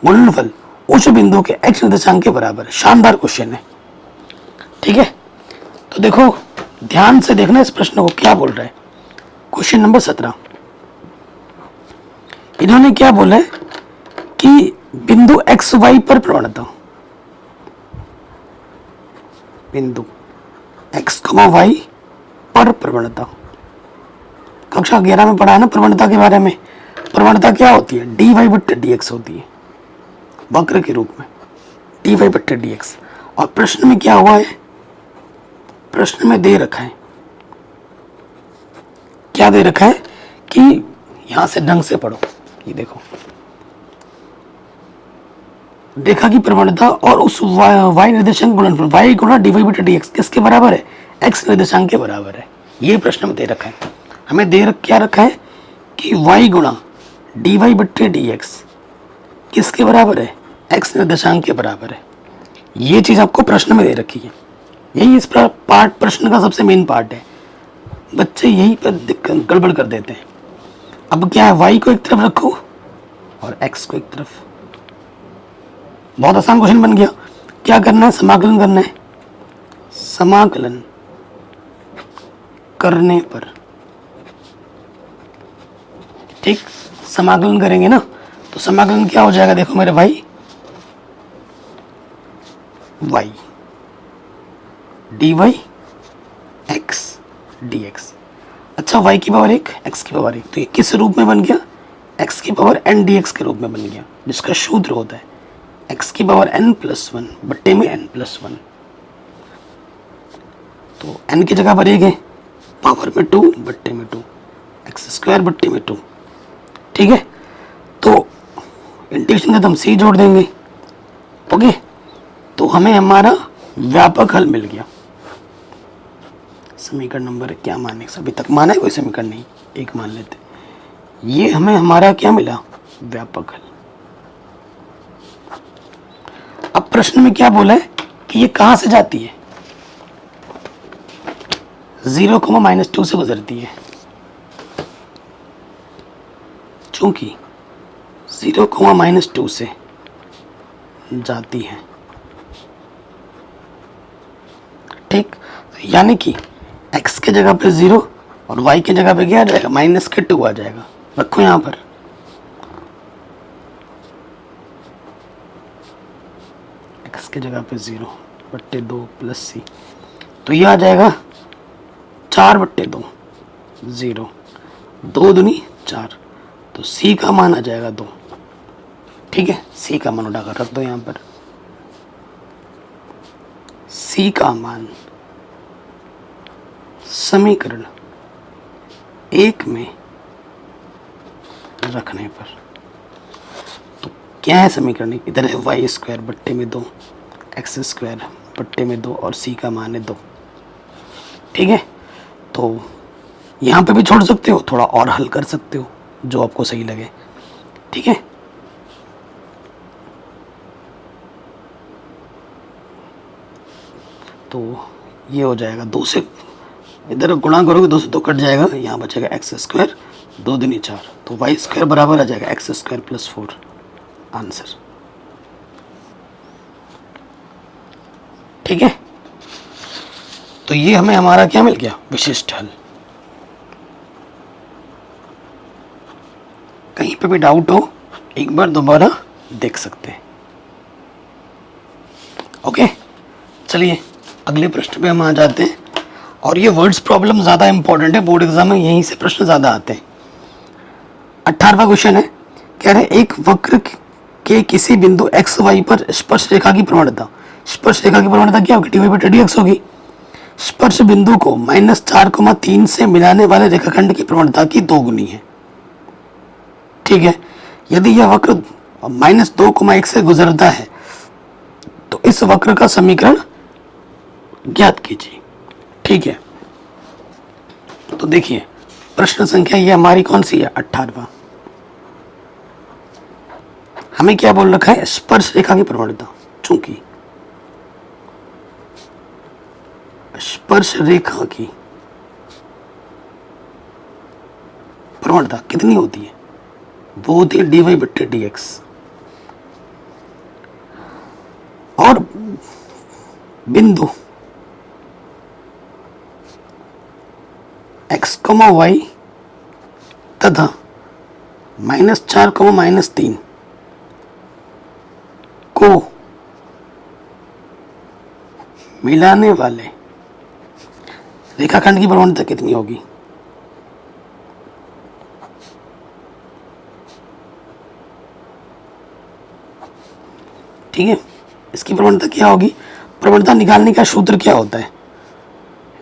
गुणनफल उस बिंदु के x निर्देशांक के बराबर है। शानदार क्वेश्चन है, ठीक है। तो देखो ध्यान से देखना इस प्रश्न को क्या बोल रहा है। क्वेश्चन नंबर 17 इन्होंने क्या बोला है कि बिंदु एक्स वाई पर प्रवणता, बिंदु x, y पर प्रवणता। कक्षा 11 में पढ़ा है ना प्रवणता के बारे में। प्रवणता क्या होती है? dy/dx होती है वक्र के रूप में, dy/dx। और प्रश्न में क्या हुआ है? प्रश्न में दे रखा है, क्या दे रखा है कि यहां से ढंग से पढ़ो। ये देखो रेखा की प्रवणता और उस y निर्देशांक गुणनफल y गुणा dy/dx किसके बराबर है? x निर्देशांक के बराबर है। ये प्रश्न में दे रखा है। हमें क्या रखा है कि y गुणा dy/dx किसके बराबर है? x निर्देशांक के बराबर है। ये चीज आपको प्रश्न में दे रखी है। यही इस पार्ट प्रश्न का सबसे मेन पार्ट है। बच्चे यही पर गड़बड़ कर देते हैं। अब क्या है, y को एक तरफ रखो और x को एक तरफ। बहुत आसान क्वेश्चन बन गया। क्या करना है? समाकलन करना है। समाकलन करने पर, ठीक, समाकलन करेंगे ना तो समाकलन क्या हो जाएगा? देखो मेरे भाई, y dy x dx। अच्छा, y की पावर 1 x की पावर 1, तो ये किस रूप में बन गया? x की पावर n dx के रूप में बन गया, जिसका सूत्र होता है x की पावर n+1 बट्टे में n+1। तो n की जगह पर 1 है, पावर में 2 बट्टे में 2, x² बट्टे में 2, ठीक है। तो इंटीग्रेशन का हम c जोड़ देंगे, ओके। तो हमें हमारा व्यापक हल मिल गया। समीकरण नंबर क्या माने? अभी तक माना है कोई समीकरण नहीं, एक मान लेते। ये हमें हमारा क्या मिला? व्यापक हल। अब प्रश्न में क्या बोला है कि ये कहां से जाती है? 0,-2 से गुजरती है। चूंकि 0,-2 से जाती है, ठीक, यानी कि x के जगह पे 0 और y की जगह पे क्या आ जाएगा? -2 आ जाएगा। रखो यहां पर, x के जगह पे 0/2 + c, तो ये आ जाएगा 4/2, 0, 2 दूनी 4, तो c का मान आ जाएगा 2, ठीक है। c का मान उठाकर रख दो यहां पर। c का मान समीकरण 1 में रखने पर, तो क्या है समीकरण? इधर है y² बट्टे में 2, x² बट्टे में 2 और c का मान है 2, ठीक है। तो यहाँ पे भी छोड़ सकते हो, थोड़ा और हल कर सकते हो जो आपको सही लगे, ठीक है। तो ये हो जाएगा 2 से, इधर गुणा करोगे 2 से 2 कट जाएगा, यहाँ बचेगा x², 2 दूनी 4, तो y² बराबर आ जाएगा x² + 4, आंसर, ठीक है। तो ये हमें हमारा क्या मिल गया? विशिष्ट हल। कहीं पे भी डाउट हो एक बार दोबारा देख सकते हैं, ओके। चलिए अगले प्रश्न पे हम आ जाते हैं। और ये वर्ड्स प्रॉब्लम ज़्यादा इंपॉर्टेंट है, बोर्ड एग्जाम में यहीं से प्रश्न ज़्यादा आते हैं। 18वां क्वेश्चन है, कह रहे एक वक्र के किसी बिंदु एक्स वाई पर स्पर्श रेखा की प्रवणता, स्पर्श रेखा की प्रवणता क्या होगी? dy/dx होगी। स्पर्श बिंदु को -4,3 से मिलाने वाले रेखाखंड की प्रवणता की 2 गुनी है, ठीक है। यदि यह वक्र -2,1 से गुजरता है तो इस वक्र का समीकरण ज्ञात कीजिए। ठीक है, तो देखिए प्रश्न संख्या ये हमारी कौन सी है, 18वां। हमें क्या बोल रखा है, स्पर्श रेखा की प्रवणता। चूंकि स्पर्श रेखा की प्रवणता कितनी होती है, वो होती है dy/dx। और बिंदु x, y तथा -4, -3 को मिलाने वाले रेखाखंड की प्रवणता कितनी होगी। ठीक है, इसकी प्रवणता क्या होगी, प्रवणता निकालने का सूत्र क्या होता है,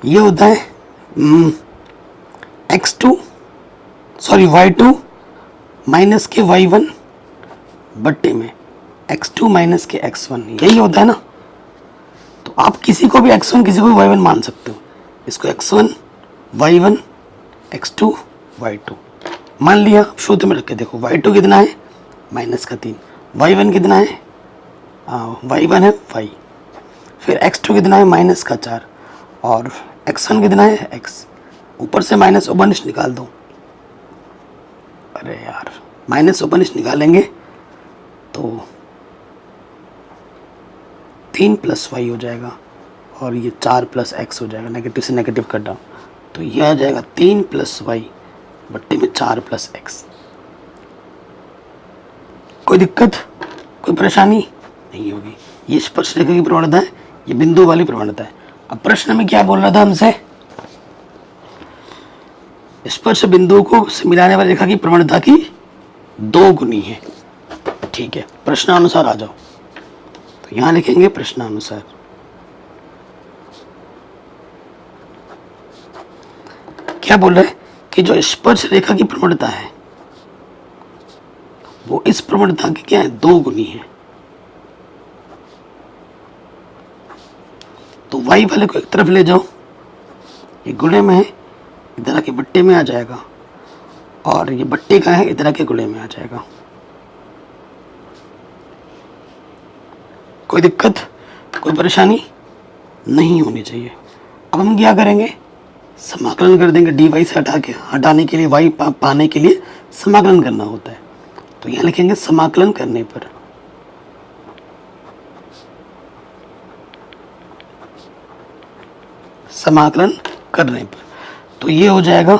ये होता है y2 माइनस के y1 बट्टे में x2 माइनस के x1, यही होता है ना। तो आप किसी को भी x1 किसी को भी y1 मान सकते हो। इसको x1 y1 x2 y2 मान लिया। सूत्र में रख के देखो, y2 कितना है -3, y1 कितना है y1 है y, फिर x2 कितना है -4 और x1 कितना है x। ऊपर से माइनस उपनिश निकाल दो। अरे यार, माइनस उपनिश निकालेंगे तो 3 + y हो जाएगा और ये 4 + x हो जाएगा। नेगेटिव से नेगेटिव कट डाउन, तो ये आ जाएगा 3 + y बट्टे में 4 + x। कोई दिक्कत, कोई परेशानी नहीं होगी। ये स्पर्श रेखा की प्रवणता है, ये बिंदु वाली प्रवणता है। अब प्रश्न में क्या बोल रहा था हमसे, स्पर्श बिंदु को मिलाने वाली रेखा की प्रवणता की 2 गुनी है। ठीक है, प्रश्नानुसार आ जाओ। तो यहां लिखेंगे प्रश्नानुसार। क्या बोल रहे हैं कि जो स्पर्श रेखा की प्रवणता है वो इस प्रवणता की क्या है, 2 गुनी है। तो y वाले को एक तरफ ले जाओ, ये गुणे में है, इधर आके बट्टे में आ जाएगा, और ये बट्टे का है, इधर आके गुणे में आ जाएगा। कोई दिक्कत, कोई परेशानी नहीं होनी चाहिए। अब हम क्या करेंगे, समाकलन कर देंगे। dy से हटाने के लिए, y पाने के लिए समाकलन करना होता है। तो यहाँ लिखेंगे समाकलन करने पर तो ये हो जाएगा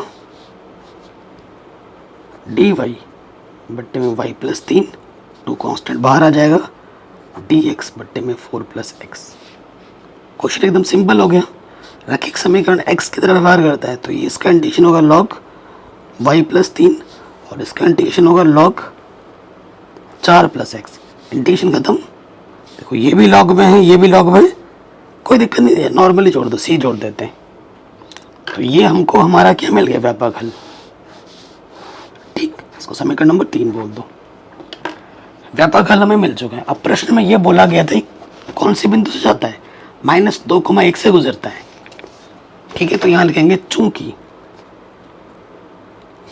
dy बट्टे में y + 3, 2 कांस्टेंट बाहर आ जाएगा, dx बट्टे में 4 + x। क्वेश्चन एकदम सिंपल हो गया। रैखिक समीकरण x की तरह व्यवहार करता है, तो ये इसका इंटीग्रेशन होगा log y + 3 और इसका इंटीग्रेशन होगा log 4 + x। इंटीग्रेशन खत्म। देखो ये भी log में है, ये भी log में है, कोई दिक्कत नहीं है, नॉर्मली जोड़ दो, c जोड़ देते हैं। तो ये हमको हमारा क्या मिल गया, व्यापक हल। ठीक, इसको समीकरण नंबर 3 बोल दो। व्यापक हल हमें मिल चुका है। अब प्रश्न में ये बोला गया था कौन सी बिंदु से जाता है, -2,1 से गुजरता है। ठीक है, तो यहाँ लिखेंगे चूंकि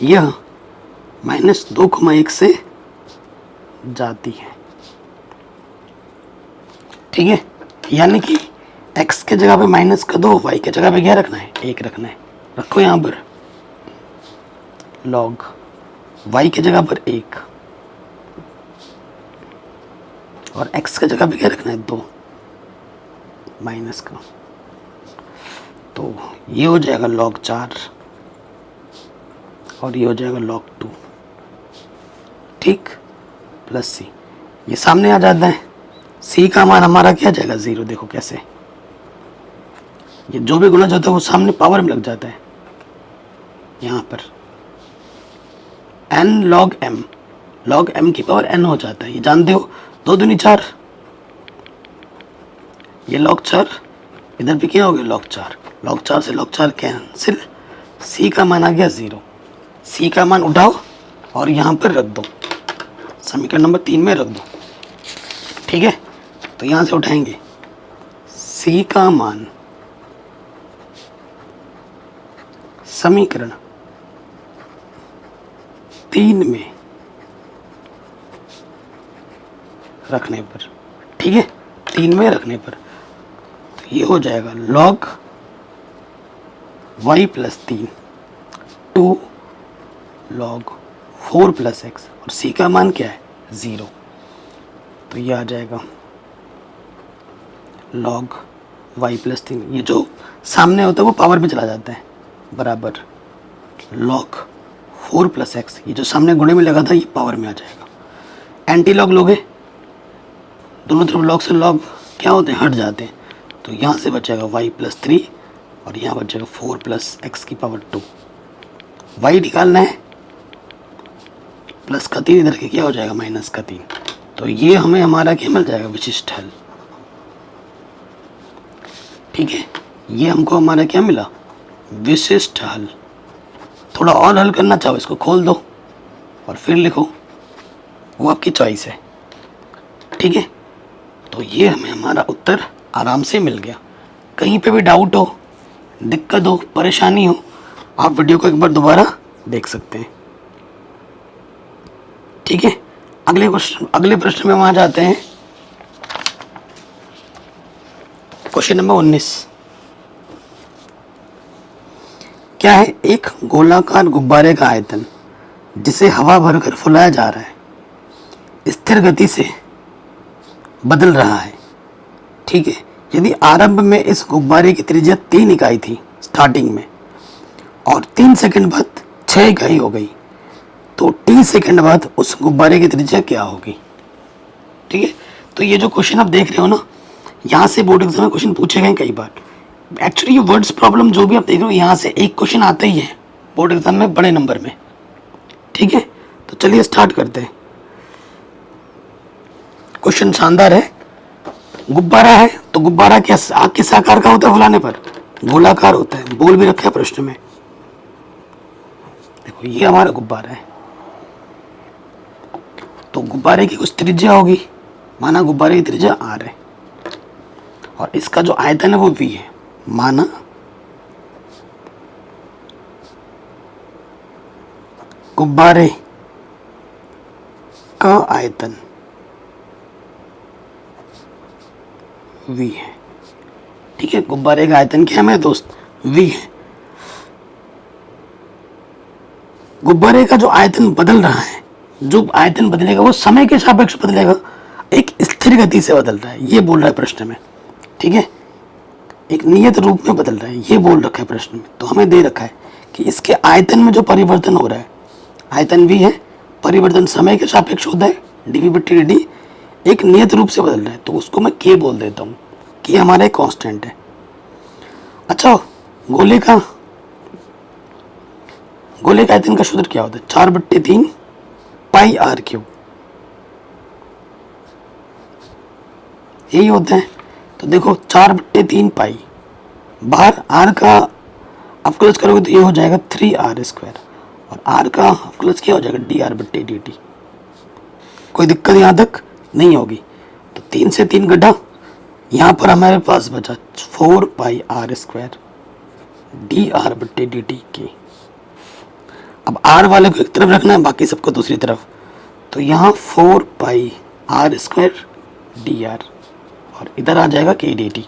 यह -2,1 से जाती है। ठीक है, यानी कि x के जगह पे माइनस का 2, y के जगह पे क्या रखना है, 1 रखना है। रखो यहाँ पर log y के जगह पर 1 और x के जगह पे क्या रखना है, 2 माइनस का। तो ये हो जाएगा log 4 और ये हो जाएगा log 2। ठीक, प्लस c, ये सामने आ जाता है। c का मान हमारा क्या जाएगा, 0। देखो कैसे, ये जो भी गुणा जाता है वो सामने पावर में लग जाता है। यहाँ पर n log m की पावर n हो जाता है, ये जानते हो। 2 दूनी 4, ये log 4, इधर भी क्या हो गया, log 4। log 4 से log 4 कैंसिल, c का मान आ गया 0। c का मान उठाओ और यहाँ पर रख दो, समीकरण नंबर 3 में रख दो। ठीक है, तो यहाँ से उठाएंगे c का मान समीकरण 3 में रखने पर, ठीक है, 3 में रखने पर तो ये हो जाएगा log y plus 3 2 log 4 plus x, और c का मान क्या है 0, तो ये आ जाएगा log y प्लस 3, ये जो सामने होता है वो पावर में चला जाता है, बराबर log 4 प्लस एक्स, ये जो सामने गुणे में लगा था ये पावर में आ जाएगा। एंटी लॉग लोगे, दोनों तरफ लॉग से लॉग क्या होते हैं, हट जाते हैं, तो यहाँ से बचेगा y प्लस 3 और यहाँ बचेगा 4 प्लस एक्स की पावर 2। y निकालना है, प्लस का 3 इधर के क्या हो जाएगा माइनस का 3, तो ये हमें हमारा क्या मिल जाएगा विशिष्ट हल, ठीक है, ये हमको हमारा क्या मिला विशिष्ट हल। थोड़ा और हल करना चाहो इसको खोल दो और फिर लिखो, वो आपकी चॉइस है, ठीक है। तो ये हमें हमारा उत्तर आराम से मिल गया। कहीं पे भी डाउट हो, दिक्कत हो, परेशानी हो, आप वीडियो को एक बार दोबारा देख सकते हैं, ठीक है। अगले प्रश्न में हम आ जाते हैं, क्वेश्चन नंबर 19। क्या है, एक गोलाकार गुब्बारे का आयतन जिसे हवा भरकर फुलाया जा रहा है स्थिर गति से बदल रहा है, ठीक है। यदि आरंभ में इस गुब्बारे की त्रिज्या 3 इकाई थी स्टार्टिंग में और 3 सेकंड बाद 6 इकाई हो गई, तो t सेकंड बाद उस गुब्बारे की त्रिज्या क्या होगी, ठीक है। तो ये जो क्वेश्चन आप देख रहे हो ना, यहाँ से बोर्ड एग्जाम में क्वेश्चन पूछे गए कई बार। एक्चुअली ये वर्ड्स प्रॉब्लम जो भी आप देख रहे हो, यहाँ से एक क्वेश्चन आता ही है बोर्ड एग्जाम में बड़े नंबर में, ठीक है। तो चलिए स्टार्ट करते हैं। क्वेश्चन शानदार है। गुब्बारा है तो गुब्बारा किस आकार का होता है फुलाने पर, गोलाकार होता है, बोल भी रखा है प्रश्न में। देखो ये हमारा गुब्बारा है, तो गुब्बारे की कुछ त्रिज्या होगी, माना गुब्बारे की त्रिज्या r है और इसका जो आयतन है वो v है, माना गुब्बारे का आयतन v है, ठीक है। गुब्बारे का आयतन क्या है मेरे दोस्त, v है। गुब्बारे का जो आयतन बदल रहा है, जो आयतन बदलेगा वो समय के सापेक्ष बदलेगा, एक स्थिर गति से बदल रहा है, ये बोल रहा है प्रश्न में, ठीक है। एक नियत रूप में बदल रहा है, ये बोल रखा है प्रश्न में। तो हमें दे रखा है कि इसके आयतन में जो परिवर्तन हो रहा है, आयतन भी है, परिवर्तन समय के सापेक्ष होता है, dv/dt, एक नियत रूप से बदल रहा है, तो उसको मैं k बोल देता हूँ, k हमारा एक कांस्टेंट है। अच्छा, गोले का आयतन का सूत्र क्या होता है, 4/3 पाई r3, यही होता है। तो देखो 4/3 पाई, बाहर r का अवकलज करोगे तो ये हो जाएगा 3r² और r का अवकलज क्या हो जाएगा dr/dt। कोई दिक्कत यहाँ तक नहीं होगी। तो 3 से 3 गड्ढा, यहाँ पर हमारे पास बचा 4 पाई r² dr/dt के। अब r वाले को एक तरफ रखना है, बाकी सबको दूसरी तरफ, तो यहाँ 4 पाई r² dr और इधर आ जाएगा k dt।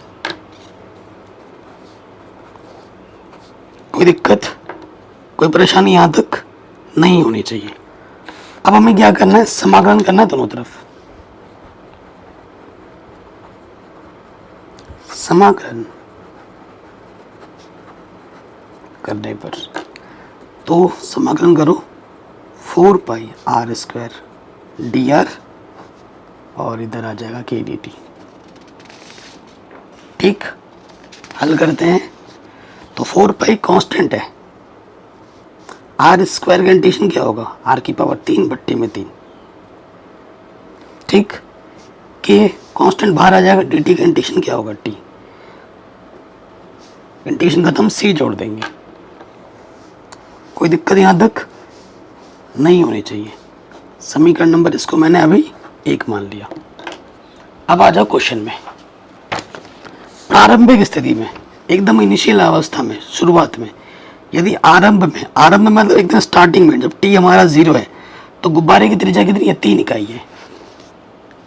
कोई दिक्कत, कोई परेशानी यहाँ तक नहीं होनी चाहिए। अब हमें क्या करना है, समाकलन करना है दोनों तरफ। समाकलन करने पर तो समाकलन करो 4 पाई r² dr और इधर आ जाएगा k dt, ठीक। हल करते हैं तो 4 पाई कांस्टेंट है, r² का इंटीग्रेशन क्या होगा, r⁻3/3, ठीक। k कांस्टेंट बाहर आ जाएगा, dt का इंटीग्रेशन क्या होगा t, इंटीग्रेशन खत्म, c जोड़ देंगे। कोई दिक्कत यहाँ तक नहीं होनी चाहिए। समीकरण नंबर इसको मैंने अभी 1 मान लिया। अब आ जाओ क्वेश्चन में। प्रारंभिक स्थिति में, एकदम इनिशियल अवस्था में, शुरुआत में, यदि आरंभ में मतलब एकदम स्टार्टिंग में, जब टी हमारा 0 है तो गुब्बारे की त्रिज्या कितनी है? 3 इकाई है।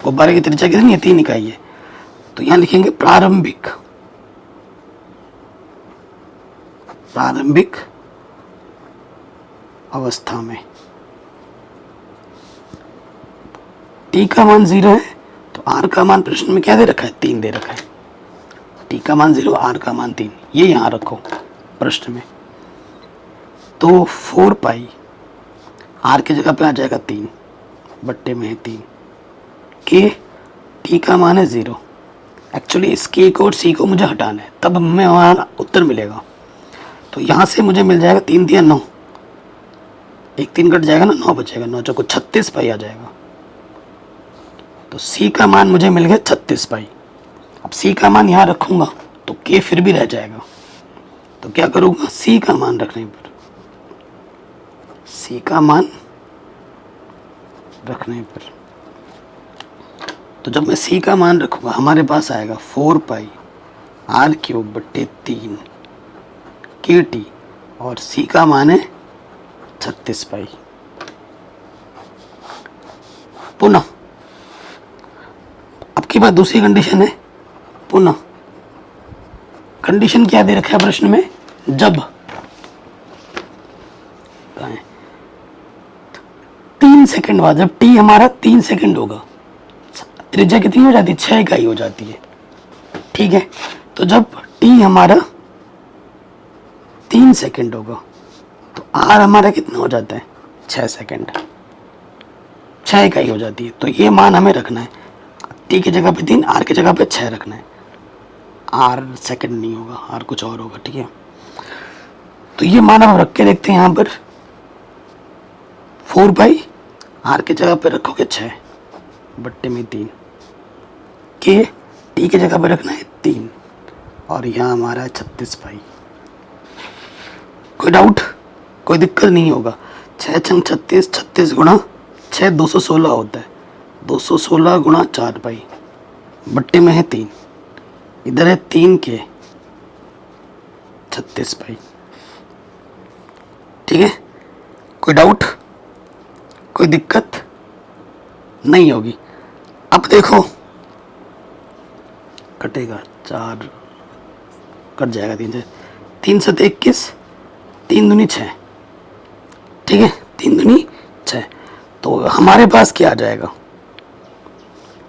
गुब्बारे की त्रिज्या कितनी है? 3 इकाई है। तो यहां लिखेंगे प्रारंभिक अवस्था में टी का मान 0 है तो आर का मान प्रश्न में क्या दे रखा है? 3 दे रखा है। टी का मान 0, आर का मान 3, ये यहां रखो प्रश्न में। तो 4 पाई आर की जगह पे आ जाएगा 3, बट्टे में है 3 के। टी का मान है 0। एक्चुअली इस के को और सी को मुझे हटाना है, तब हमें हमारा उत्तर मिलेगा। तो यहाँ से मुझे मिल जाएगा 3 दिया 9, एक 3 कट जाएगा ना, 9 बचेगा, 9 चौको 36 पाई आ जाएगा। तो सी का मान मुझे मिल गया 36 पाई। अब सी का मान यहाँ रखूँगा तो के फिर भी रह जाएगा। तो क्या करूँगा? सी का मान रखने पर तो जब मैं सी का मान रखूँगा हमारे पास आएगा 4 पाई आर क्यूब बट्टे 3 के टी, और सी का मान है 36 पाई। पुनः अब की बात दूसरी कंडीशन है। पुनः कंडीशन क्या दे रखा है प्रश्न में? जब 3 सेकंड बाद, जब टी हमारा 3 सेकंड होगा, त्रिज्या कितनी हो जाती है? 6 इकाई हो जाती है। ठीक है, तो जब टी हमारा 3 सेकंड होगा तो आर हमारा कितना हो जाता है? 6 सेकंड, 6 इकाई हो जाती है। तो ये मान हमें रखना है, टी की जगह पे 3, आर की जगह पे 6 रखना है। आर सेकंड नहीं होगा, आर कुछ और होगा। ठीक है, तो ये मान हम रख के देखते हैं। यहाँ पर 4 पाई आर की जगह पे रखोगे 6 बट्टे में 3 के, टी की जगह पे रखना है 3, और यहाँ हमारा है 36 पाई। कोई डाउट? कोई दिक्कत नहीं होगा। 6 छंग 36, 36 गुणा 6 216 होता है, 216 गुणा 4 पाई बट्टे में है 3, इधर है 3 के 36 पाई। ठीक है, कोई डाउट, कोई दिक्कत नहीं होगी। अब देखो कटेगा, 4 कट जाएगा 3 से, 3 7 21, 3 दूनी 6। ठीक है, 3 दूनी 6। तो हमारे पास क्या आ जाएगा?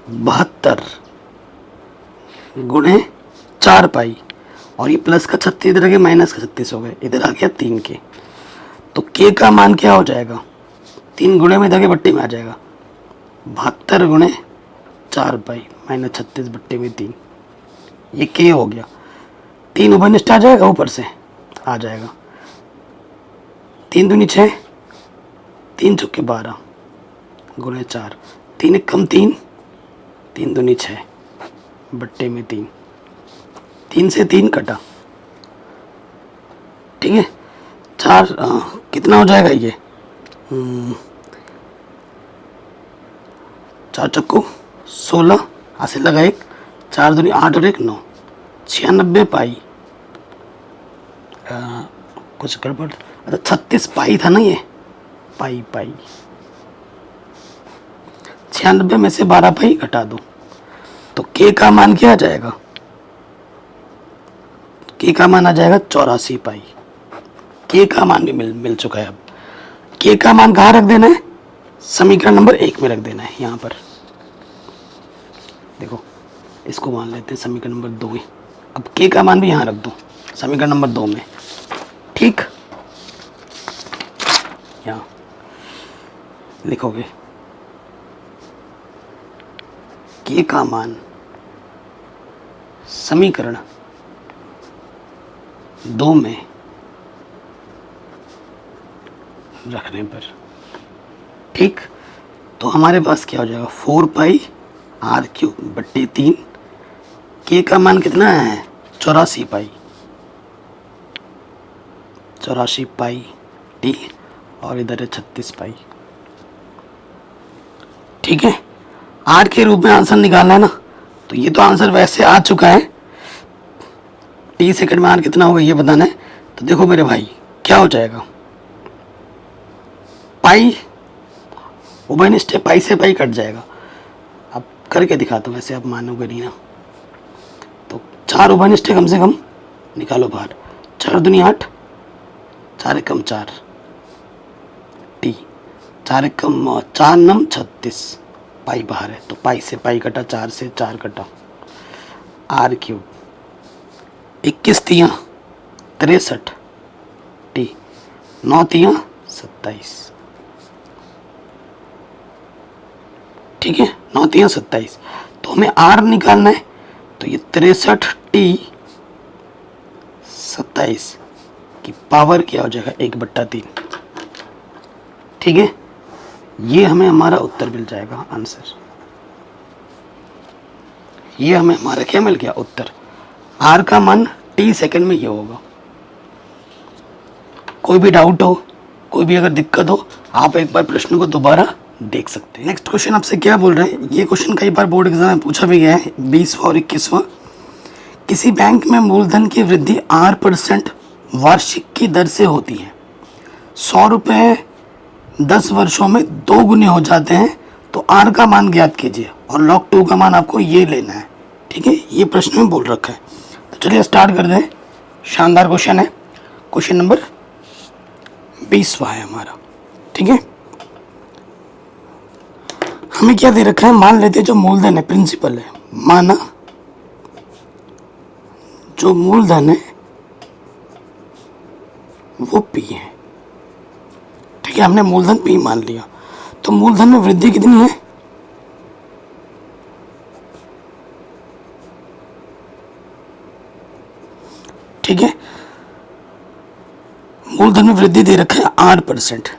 72 गुणे 4 पाई, और ये प्लस का 36 इधर आ गया, माइनस का 36 हो गया, इधर आ गया 3 के। तो के का मान क्या हो जाएगा? 3 गुणे में इधर के बट्टे में आ जाएगा, 72 गुणे 4 पाई माइनस 36 बट्टे में 3, ये के हो गया। 3 उपनिष्ठ आ जाएगा, ऊपर से आ जाएगा, 3 दूनी 6, 3 चौके 12 गुणे 4, 3 एक कम 3, 3 दूनी 6 बट्टे में 3, 3 से 3 कटा। ठीक है, 4 कितना हो जाएगा ये? 4 चक्कू 16, हासिल लगा 1, 4 दूनी 8 और 1 9, 96 पाई। कुछ गड़बड़, अच्छा 36 पाई था ना ये, पाई 96 में से 12 पाई घटा दो, तो के का मान क्या आ जाएगा? के का मान आ जाएगा 84 पाई। के का मान भी मिल चुका है। अब के का मान कहाँ रख देना है? समीकरण नंबर 1 में रख देना है। यहाँ पर देखो, इसको मान लेते हैं समीकरण नंबर 2 ही। अब के का मान भी यहाँ रख दो समीकरण नंबर 2 में। ठीक, यहाँ लिखोगे के का मान समीकरण 2 में रखने पर। ठीक, तो हमारे पास क्या हो जाएगा? 4 पाई आर क्यूब बट्टे 3, के का मान कितना है? 84 पाई, 84 पाई टी, और इधर है 36 पाई। ठीक है, आर के रूप में आंसर निकालना है ना, तो ये तो आंसर वैसे आ चुका है, टी सेकंड में आर कितना होगा ये बताना है। तो देखो मेरे भाई क्या हो जाएगा, पाई उभयनिष्ठ पाई से पाई कट जाएगा। अब करके दिखाता हूँ, वैसे आप मानोगे नहीं ना। तो 4 उभयनिष्ठ कम से कम निकालो बाहर, 4 दूनी 8, 4 एकम 4 टी, 4 एकम 4 नम 36, पाई बाहर है तो पाई से पाई कटा, 4 से 4 कटा, आर क्यूब 21 तियाँ 63 टी, 9 तियाँ 27, ठीक है, 9 तियाँ 27। तो हमें आर निकालना है, तो ये 63 टी 27 की पावर क्या हो जाएगा 1/3, ठीक है। ये हमें हमारा उत्तर मिल जाएगा आंसर, ये हमें हमारा क्या मिल गया उत्तर। आर का मान टी सेकंड में ये होगा। कोई भी डाउट हो, कोई भी अगर दिक्कत हो, आप एक बार प्रश्न को दोबारा देख सकते हैं। नेक्स्ट क्वेश्चन आपसे क्या बोल रहे हैं, ये क्वेश्चन कई बार बोर्ड एग्जाम में पूछा भी गया है, 20वां और 21वां। किसी बैंक में मूलधन की वृद्धि 8% वार्षिक की दर से होती है, 100 रुपये 10 वर्षों में 2 गुने हो जाते हैं, तो आर का मान ज्ञात कीजिए और लॉग 2 का मान आपको ये लेना है, ठीक है। ये प्रश्न में बोल रखा है। तो चलिए स्टार्ट कर दें। शानदार क्वेश्चन है, क्वेश्चन नंबर 20वां है हमारा, ठीक है। हमें क्या दे रखा है, मान लेते हैं जो मूलधन है प्रिंसिपल है, माना जो मूलधन है वो पी है, ठीक है। हमने मूलधन पी मान लिया। तो मूलधन में वृद्धि कितनी है, ठीक है। मूलधन में वृद्धि दे रखा है 8%।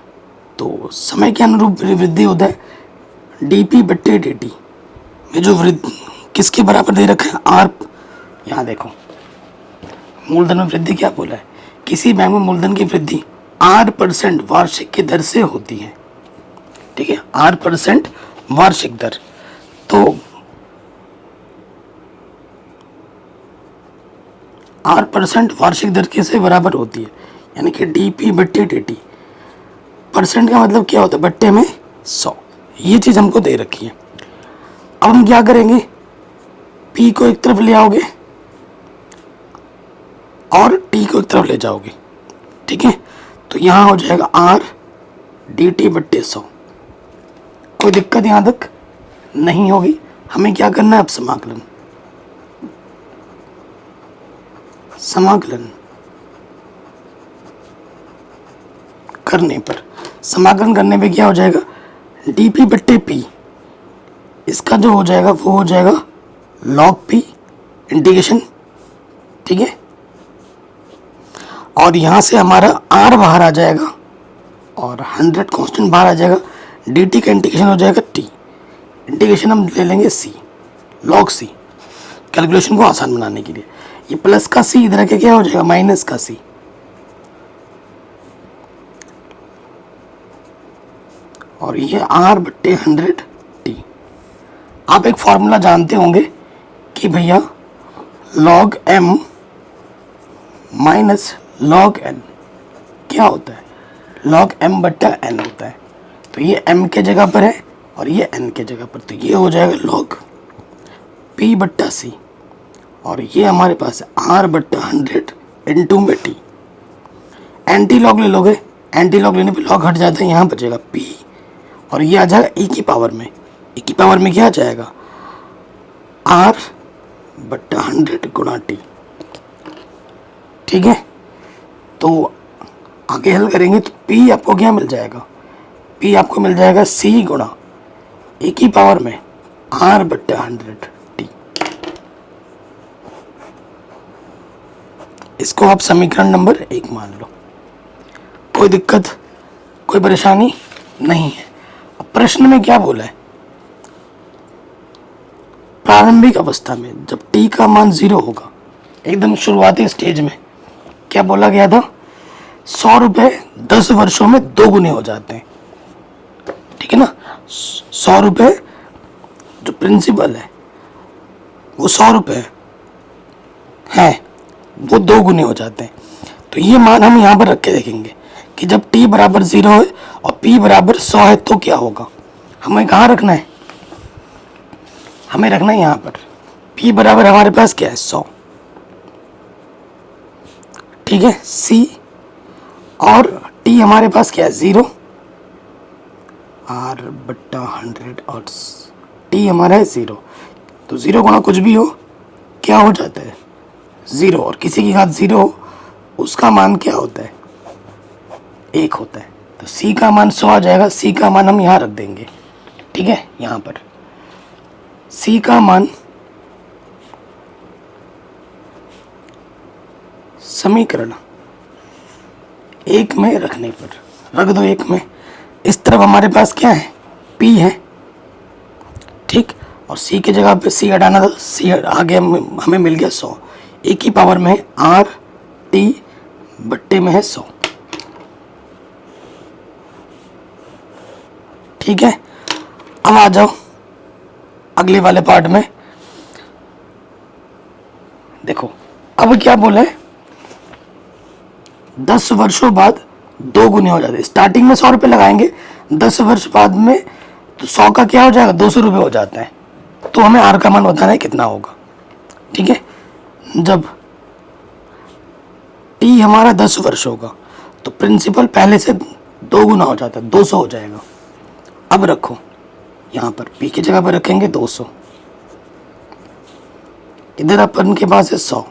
तो समय के अनुरूप वृद्धि होता है डीपी बट्टे dt में जो वृद्धि किसके बराबर दे रखा है आर। यहाँ देखो मूलधन में वृद्धि क्या बोला है, किसी बैंक में मूलधन की वृद्धि 8% वार्षिक की दर से होती है, ठीक है। 8% वार्षिक दर, तो 8% वार्षिक दर किससे बराबर होती है, यानी कि डीपी बट्टे dt। परसेंट का मतलब क्या होता है, बट्टे में 100। ये चीज़ हमको दे रखी है। अब हम क्या करेंगे, पी को एक तरफ ले आओगे और टी को एक तरफ ले जाओगे, ठीक है। तो यहाँ हो जाएगा आर डी टी बट्टे 100। कोई दिक्कत यहाँ तक नहीं होगी। हमें क्या करना है अब, समाकलन। समाकलन करने पर, समाकलन करने पे क्या हो जाएगा, डीपी बट्टे पी, इसका जो हो जाएगा वो हो जाएगा लॉग पी इंटीग्रेशन, ठीक है। और यहाँ से हमारा आर बाहर आ जाएगा और 100 कांस्टेंट बाहर आ जाएगा। dt का इंटीग्रेशन हो जाएगा t, इंटीग्रेशन हम ले लेंगे c, log c, कैलकुलेशन को आसान बनाने के लिए। ये प्लस का c इधर के क्या हो जाएगा, माइनस का c। और ये r बट्टे 100t। आप एक फॉर्मूला जानते होंगे कि भैया log m minus log n क्या होता है, log m बट्टा n होता है। तो ये m के जगह पर है और ये n के जगह पर, तो ये हो जाएगा log p बट्टा c। और ये हमारे पास है r बट्टा 100 इंटू में t। एंटी लॉग ले लोगे, एंटी लॉग लेने पे लॉग हट जाता है, यहाँ बचेगा p और ये आ जाएगा e की पावर में। e की पावर में क्या आ जाएगा, r बट्टा 100 गुणा t, ठीक है। तो आगे हल करेंगे तो p आपको क्या मिल जाएगा, p आपको मिल जाएगा c गुणा e की पावर में r बट्टा 100t। इसको आप समीकरण नंबर 1 मान लो। कोई दिक्कत, कोई परेशानी नहीं है। अब प्रश्न में क्या बोला है, प्रारंभिक अवस्था में जब t का मान 0 होगा, एकदम शुरुआती स्टेज में क्या बोला गया था, 100 रुपये 10 वर्षों में 2 गुने हो जाते हैं, ठीक है ना। 100 रुपये जो प्रिंसिपल है वो 100 रुपये है, वो 2 गुने हो जाते हैं। तो ये मान हम यहाँ पर रख के देखेंगे कि जब t बराबर 0 है और p बराबर 100 है तो क्या होगा। हमें कहाँ रखना है, हमें रखना है यहाँ पर। p बराबर हमारे पास क्या है 100, ठीक है c, और t हमारे पास क्या है 0, r बट्टा 100 और t हमारा है 0। तो 0 गुना कुछ भी हो क्या हो जाता है 0, और किसी की घात 0 हो उसका मान क्या होता है 1 होता है। तो c का मान 100 आ जाएगा, c का मान हम यहाँ रख देंगे, ठीक है। यहाँ पर c का मान समीकरण 1 में रखने पर रख दो 1 में। इस तरफ हमारे पास क्या है p है, ठीक, और c की जगह पे c हटाना था, c आ गया, हमें मिल गया 100। एक ही पावर में r t बट्टे में है 100, ठीक है। अब आ जाओ अगले वाले पार्ट में। देखो अब क्या बोला है, 10 वर्षों बाद 2 गुने हो जाते हैं। स्टार्टिंग में 100 रुपये लगाएंगे, 10 वर्ष बाद में तो 100 का क्या हो जाएगा 200 रुपये हो जाता है। तो हमें आर का मान बताना है कितना होगा, ठीक है। जब टी हमारा 10 वर्ष होगा तो प्रिंसिपल पहले से 2 गुना हो जाता है, 200 हो जाएगा। अब रखो यहाँ पर पी की जगह पर रखेंगे 200, इधर अपन के पास है 100,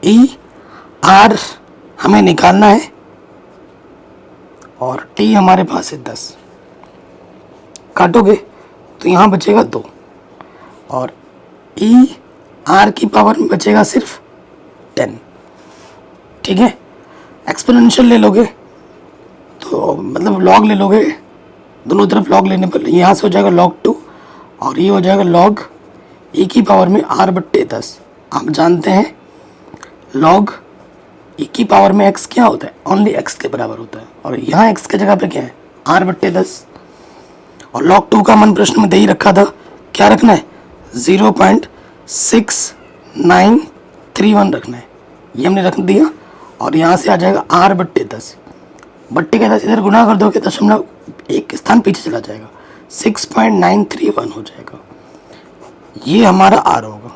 ई आर हमें निकालना है और टी हमारे पास है 10। काटोगे तो यहाँ बचेगा 2 और ई आर की पावर में बचेगा सिर्फ 10, ठीक है। एक्सपोनेंशियल ले लोगे तो मतलब लॉग ले लोगे, दोनों तरफ लॉग लेने पर यहाँ से हो जाएगा log 2 और ये हो जाएगा log e की पावर में r बट्टे 10। आप जानते हैं log e की पावर में x क्या होता है, ओनली x के बराबर होता है, और यहाँ x की जगह पे क्या है r बट्टे 10। और log 2 का मान प्रश्न में दे ही रखा था, क्या रखना है 0.6931 रखना है, ये हमने रख दिया। और यहाँ से आ जाएगा r बट्टे 10, बट्टे का 10 इधर गुना कर दोगे दशमलव एक स्थान पीछे चला जाएगा, 6.931 हो जाएगा। ये हमारा आर होगा,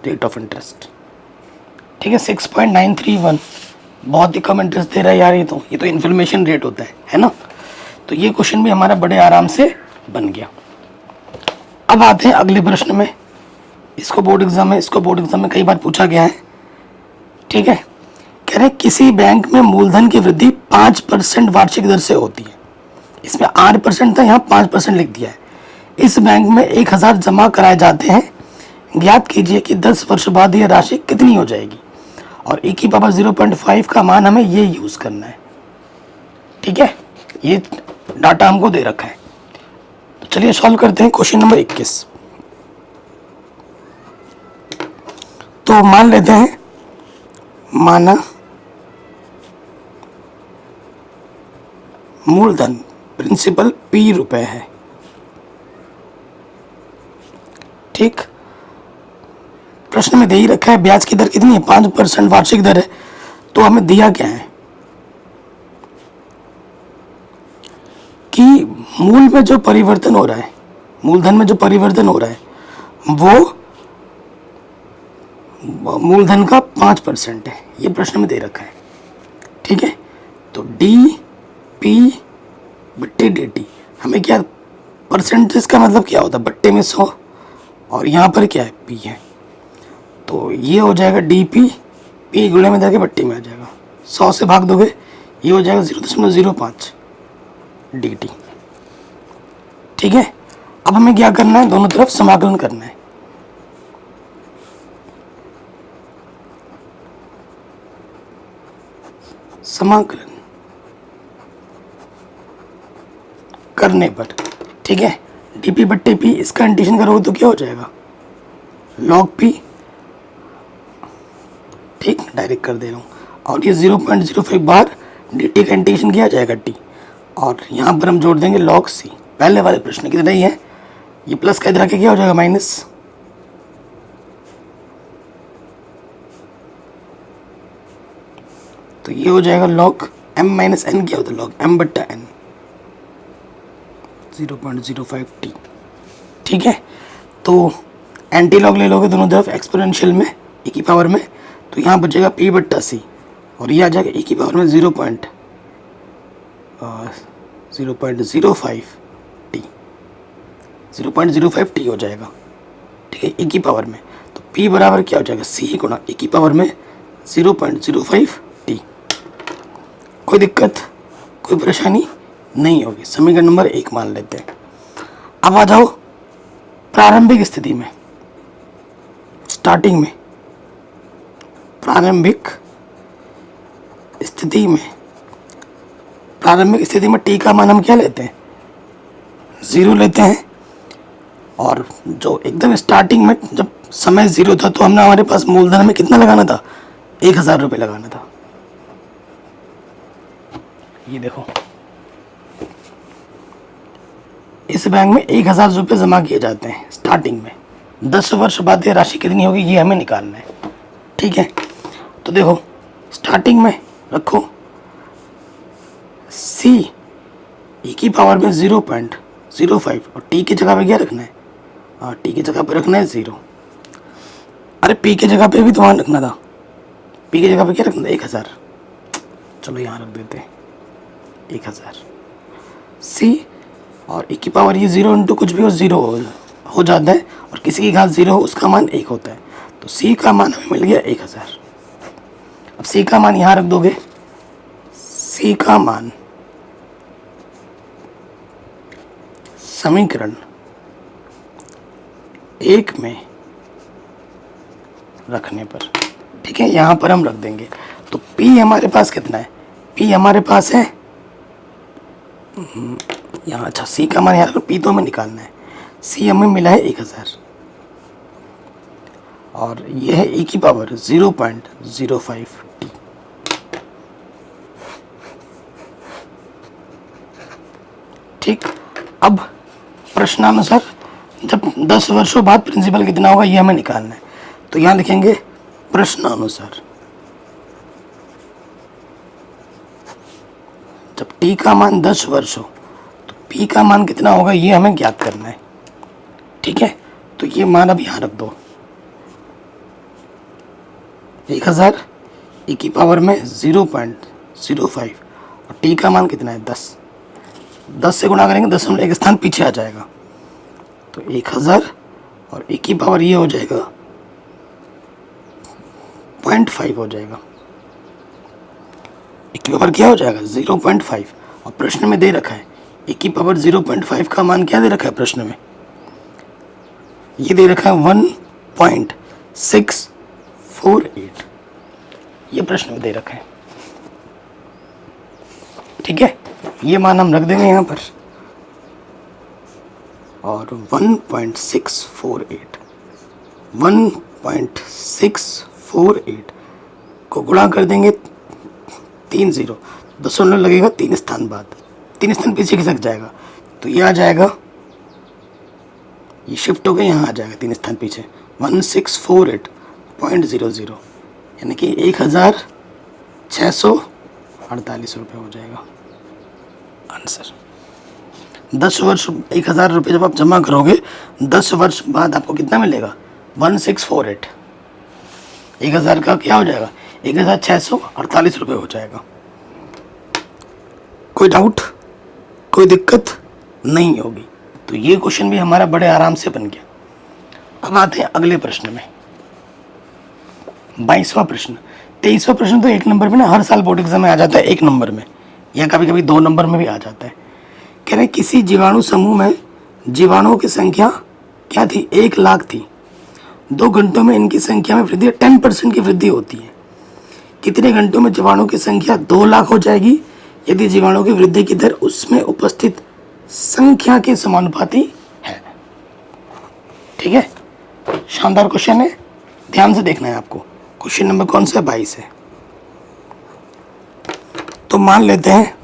रेट ऑफ इंटरेस्ट, ठीक है। 6.931 बहुत ही कम इंटरेस्ट दे रहा है यार, ये तो इन्फ्लेमेशन रेट होता है ना। तो ये क्वेश्चन भी हमारा बड़े आराम से बन गया। अब आते हैं अगले प्रश्न में। इसको बोर्ड एग्जाम में कई बार पूछा गया है, ठीक है। कह रहे किसी बैंक में मूलधन की वृद्धि 5% वार्षिक दर से होती है। इसमें 8% था, यहाँ 5% लिख दिया है। इस बैंक में 1000 जमा कराए जाते हैं, ज्ञात कीजिए कि 10 वर्ष बाद यह राशि कितनी हो जाएगी। और e की पावर 0.5 का मान हमें ये यूज करना है, ठीक है। ये डाटा हमको दे रखा है। तो चलिए सॉल्व करते हैं क्वेश्चन नंबर 21। तो मान लेते हैं, माना मूलधन प्रिंसिपल p रुपए है, ठीक। प्रश्न में दे ही रखा है ब्याज की दर कितनी है 5% वार्षिक दर है। तो हमें दिया क्या है कि मूल में जो परिवर्तन हो रहा है, मूलधन में जो परिवर्तन हो रहा है वो मूलधन का 5% है, ये प्रश्न में दे रखा है, ठीक है। तो डी पी बट्टे डी टी, हमें क्या परसेंटेज का मतलब क्या होता है बट्टे में 100, और यहाँ पर क्या है पी है, तो ये हो जाएगा डी पी, पी गुणे में जाके बट्टे में आ जाएगा, 100 से भाग दोगे ये हो जाएगा 0.05 डी टी, ठीक है। अब हमें क्या करना है, दोनों तरफ समाकलन करना है। समाकलन करने पर, ठीक है, डीपी बट्टे पी, इसका इंटीग्रेशन करोगे तो क्या हो जाएगा log p, ठीक, डायरेक्ट कर दे रहा हूँ। और ये 0.05 बार dt का इंटीग्रेशन किया जाएगा t, और यहाँ पर हम जोड़ देंगे log c। पहले वाले प्रश्न की तरह ही है, ये प्लस का इधर आके क्या हो जाएगा माइनस, तो ये हो जाएगा log m माइनस एन। क्या होता है? log m बट्टा n, 0.05 t। ठीक है, तो एंटी लॉग ले लोगे दोनों तरफ एक्सपोनेंशियल में e की पावर में, तो यहाँ बचेगा p बट्टा c और ये आ जाएगा e की पावर में 0.05 t, 0.05 t हो जाएगा। ठीक है, e की पावर में, तो p बराबर क्या हो जाएगा? c गुणा e की पावर में 0.05 t। कोई दिक्कत, कोई परेशानी नहीं होगी। समीकरण नंबर 1 मान लेते हैं। अब आ जाओ प्रारंभिक स्थिति में, स्टार्टिंग में, प्रारंभिक स्थिति में। प्रारंभिक स्थिति में टी का मान हम क्या लेते हैं? 0 लेते हैं। और जो एकदम स्टार्टिंग में जब समय 0 था तो हमने हमारे पास मूलधन में कितना लगाना था? 1000 रुपये लगाना था। ये देखो, इस बैंक में 1000 रुपये जमा किए जाते हैं स्टार्टिंग में। 10 वर्ष बाद ये राशि कितनी होगी ये हमें निकालना है। ठीक है, तो देखो स्टार्टिंग में रखो c e की पावर में 0.05 और t की जगह पे क्या रखना है? t की जगह पे रखना है 0। अरे p की जगह पे भी तो वहाँ रखना था, p की जगह पे क्या रखना था? 1000। चलो यहाँ रख देते हैं 1000। c और e की पावर ये 0 इंटू कुछ भी हो 0 हो जाता है, और किसी की घात 0 हो उसका मान 1 होता है। तो c का मान हमें मिल गया 1000। अब c का मान यहाँ रख दोगे, c का मान समीकरण 1 में रखने पर, ठीक है, यहाँ पर हम रख देंगे। तो p हमारे पास कितना है? p हमारे पास है यहाँ, अच्छा c का मान यहाँ p तो हमें निकालना है। c हमें मिला है 1000 और यह है e की पावर 0.05 t। ठीक, अब प्रश्नानुसार जब 10 वर्षों बाद प्रिंसिपल कितना होगा ये हमें निकालना है। तो यहाँ लिखेंगे प्रश्नानुसार जब t का मान 10 वर्ष हो तो p का मान कितना होगा ये हमें ज्ञात करना है। ठीक है, तो ये मान अब यहाँ रख दो, 1000 e की पावर में 0.05 और t का मान कितना है? 10 से गुणा करेंगे, 10 एक स्थान पीछे आ जाएगा, तो 1000 और e की पावर ये हो जाएगा 0.5 हो जाएगा। e की पावर क्या हो जाएगा? 0.5। और प्रश्न में दे रखा है e की पावर 0.5 का मान क्या दे रखा है प्रश्न में? ये दे रखा है 1.648। ये प्रश्न में दे रखा है। ठीक है, ये मान हम रख देंगे यहाँ पर, और 1.648 को गुणा कर देंगे 3 0, दशमलव लगेगा 3 स्थान बाद, 3 स्थान पीछे खिसक जाएगा, तो ये आ जाएगा, ये शिफ्ट हो गया यहाँ आ जाएगा 3 स्थान पीछे, 1648.00 यानी कि 1648 रुपये हो जाएगा आंसर। 10 वर्ष 1000 रुपये जब आप जमा करोगे 10 वर्ष बाद आपको कितना मिलेगा? 1648। 1000 का क्या हो जाएगा? 1648 रुपये हो जाएगा। कोई डाउट, कोई दिक्कत नहीं होगी। तो ये क्वेश्चन भी हमारा बड़े आराम से बन गया। अब आते हैं अगले प्रश्न में, 22वां प्रश्न। 23वां प्रश्न तो 1 नंबर में ना हर साल बोर्ड एग्जाम में आ जाता है, 1 नंबर में, या कभी कभी 2 नंबर में भी आ जाता है। कह रहे किसी जीवाणु समूह में जीवाणुओं की संख्या क्या थी? 1 लाख थी। 2 घंटों में इनकी संख्या में वृद्धि 10% की वृद्धि होती है। कितने घंटों में जीवाणु की संख्या 2 लाख हो जाएगी यदि जीवाणु की वृद्धि की दर उसमें उपस्थित संख्या के समानुपाती है। ठीक है, शानदार क्वेश्चन है, ध्यान से देखना है आपको। क्वेश्चन नंबर कौन सा? 22 है। तो मान लेते हैं,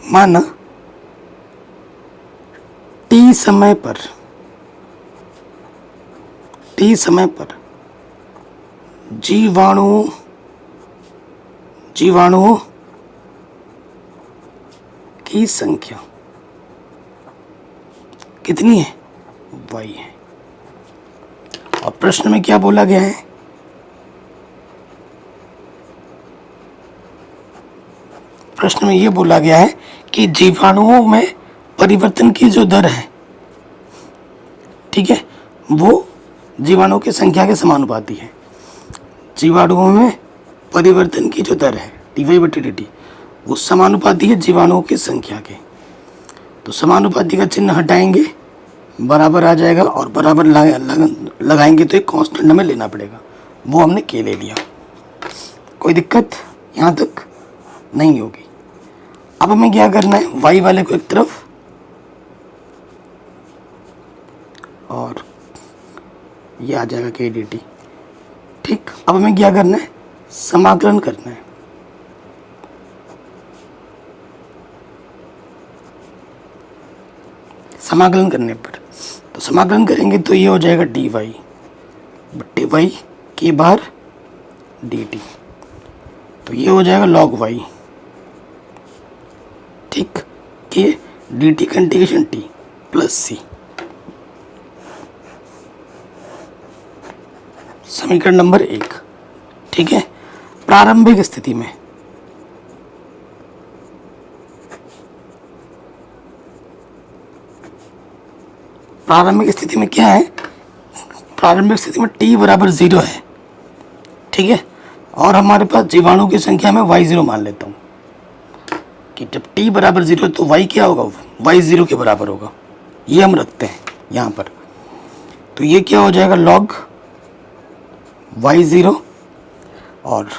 माना टी समय पर जीवाणु जीवाणुओं की संख्या कितनी है? y है। और प्रश्न में क्या बोला गया है? प्रश्न में यह बोला गया है कि जीवाणुओं में परिवर्तन की जो दर है, ठीक है, वो जीवाणुओं की संख्या के समानुपाती है। जीवाणुओं में परिवर्तन की जो दर है dy/dt वो समानुपाती है जीवाणुओं की संख्या के। तो समानुपाती का चिन्ह हटाएंगे, बराबर आ जाएगा, और बराबर लगाएंगे तो एक कांस्टेंट हमें लेना पड़ेगा, वो हमने के ले लिया। कोई दिक्कत यहाँ तक नहीं होगी। अब हमें क्या करना है, y वाले को एक तरफ और ये आ जाएगा के dt। ठीक, अब हमें क्या करना है, समाकलन करना है। समाकलन करने पर तो समाकलन करेंगे तो ये हो जाएगा dy/y के बार dt, तो ये हो जाएगा log y। ठीक, के dt का इंटीग्रेशन t प्लस c। समीकरण नंबर 1। ठीक है, प्रारंभिक स्थिति में क्या है? प्रारंभिक स्थिति में t बराबर 0 है। ठीक है, और हमारे पास जीवाणु की संख्या में y0 मान लेता हूँ कि जब t बराबर 0 तो y क्या होगा, y 0 के बराबर होगा। ये हम रखते हैं यहाँ पर, तो ये क्या हो जाएगा, log y0 और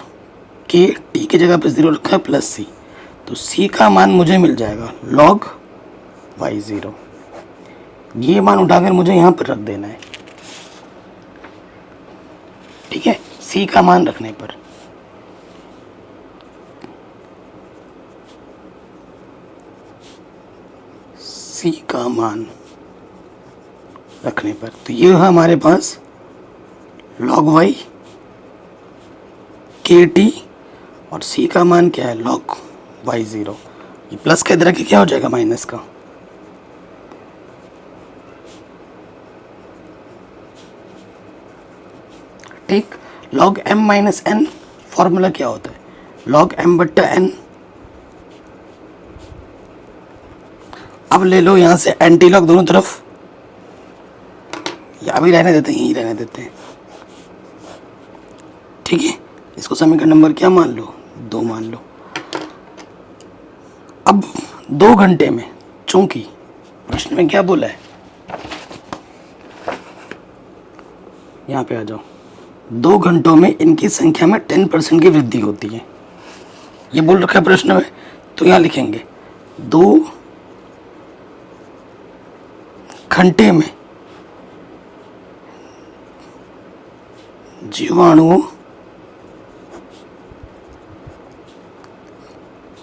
k t की जगह पे 0 रखा है प्लस c, तो c का मान मुझे मिल जाएगा log y0। ये मान उठाकर मुझे यहाँ पर रख देना है। ठीक है, c का मान रखने पर तो ये है हमारे पास log y के टी और c का मान क्या है, log y0। ये प्लस के इधर के क्या हो जाएगा, माइनस का। ठीक, log m minus n formula क्या होता है, log m/n। अब ले लो यहाँ से एंटी लॉग दोनों तरफ, या अभी रहने देते हैं, यहीं रहने देते हैं। ठीक है, इसको समीकरण नंबर क्या मान लो, 2 मान लो। अब 2 घंटे में, चूंकि प्रश्न में क्या बोला है, यहाँ पे आ जाओ, 2 घंटों में इनकी संख्या में 10% की वृद्धि होती है, ये बोल रखा है प्रश्न में। तो यहाँ लिखेंगे 2 घंटे में जीवाणुओं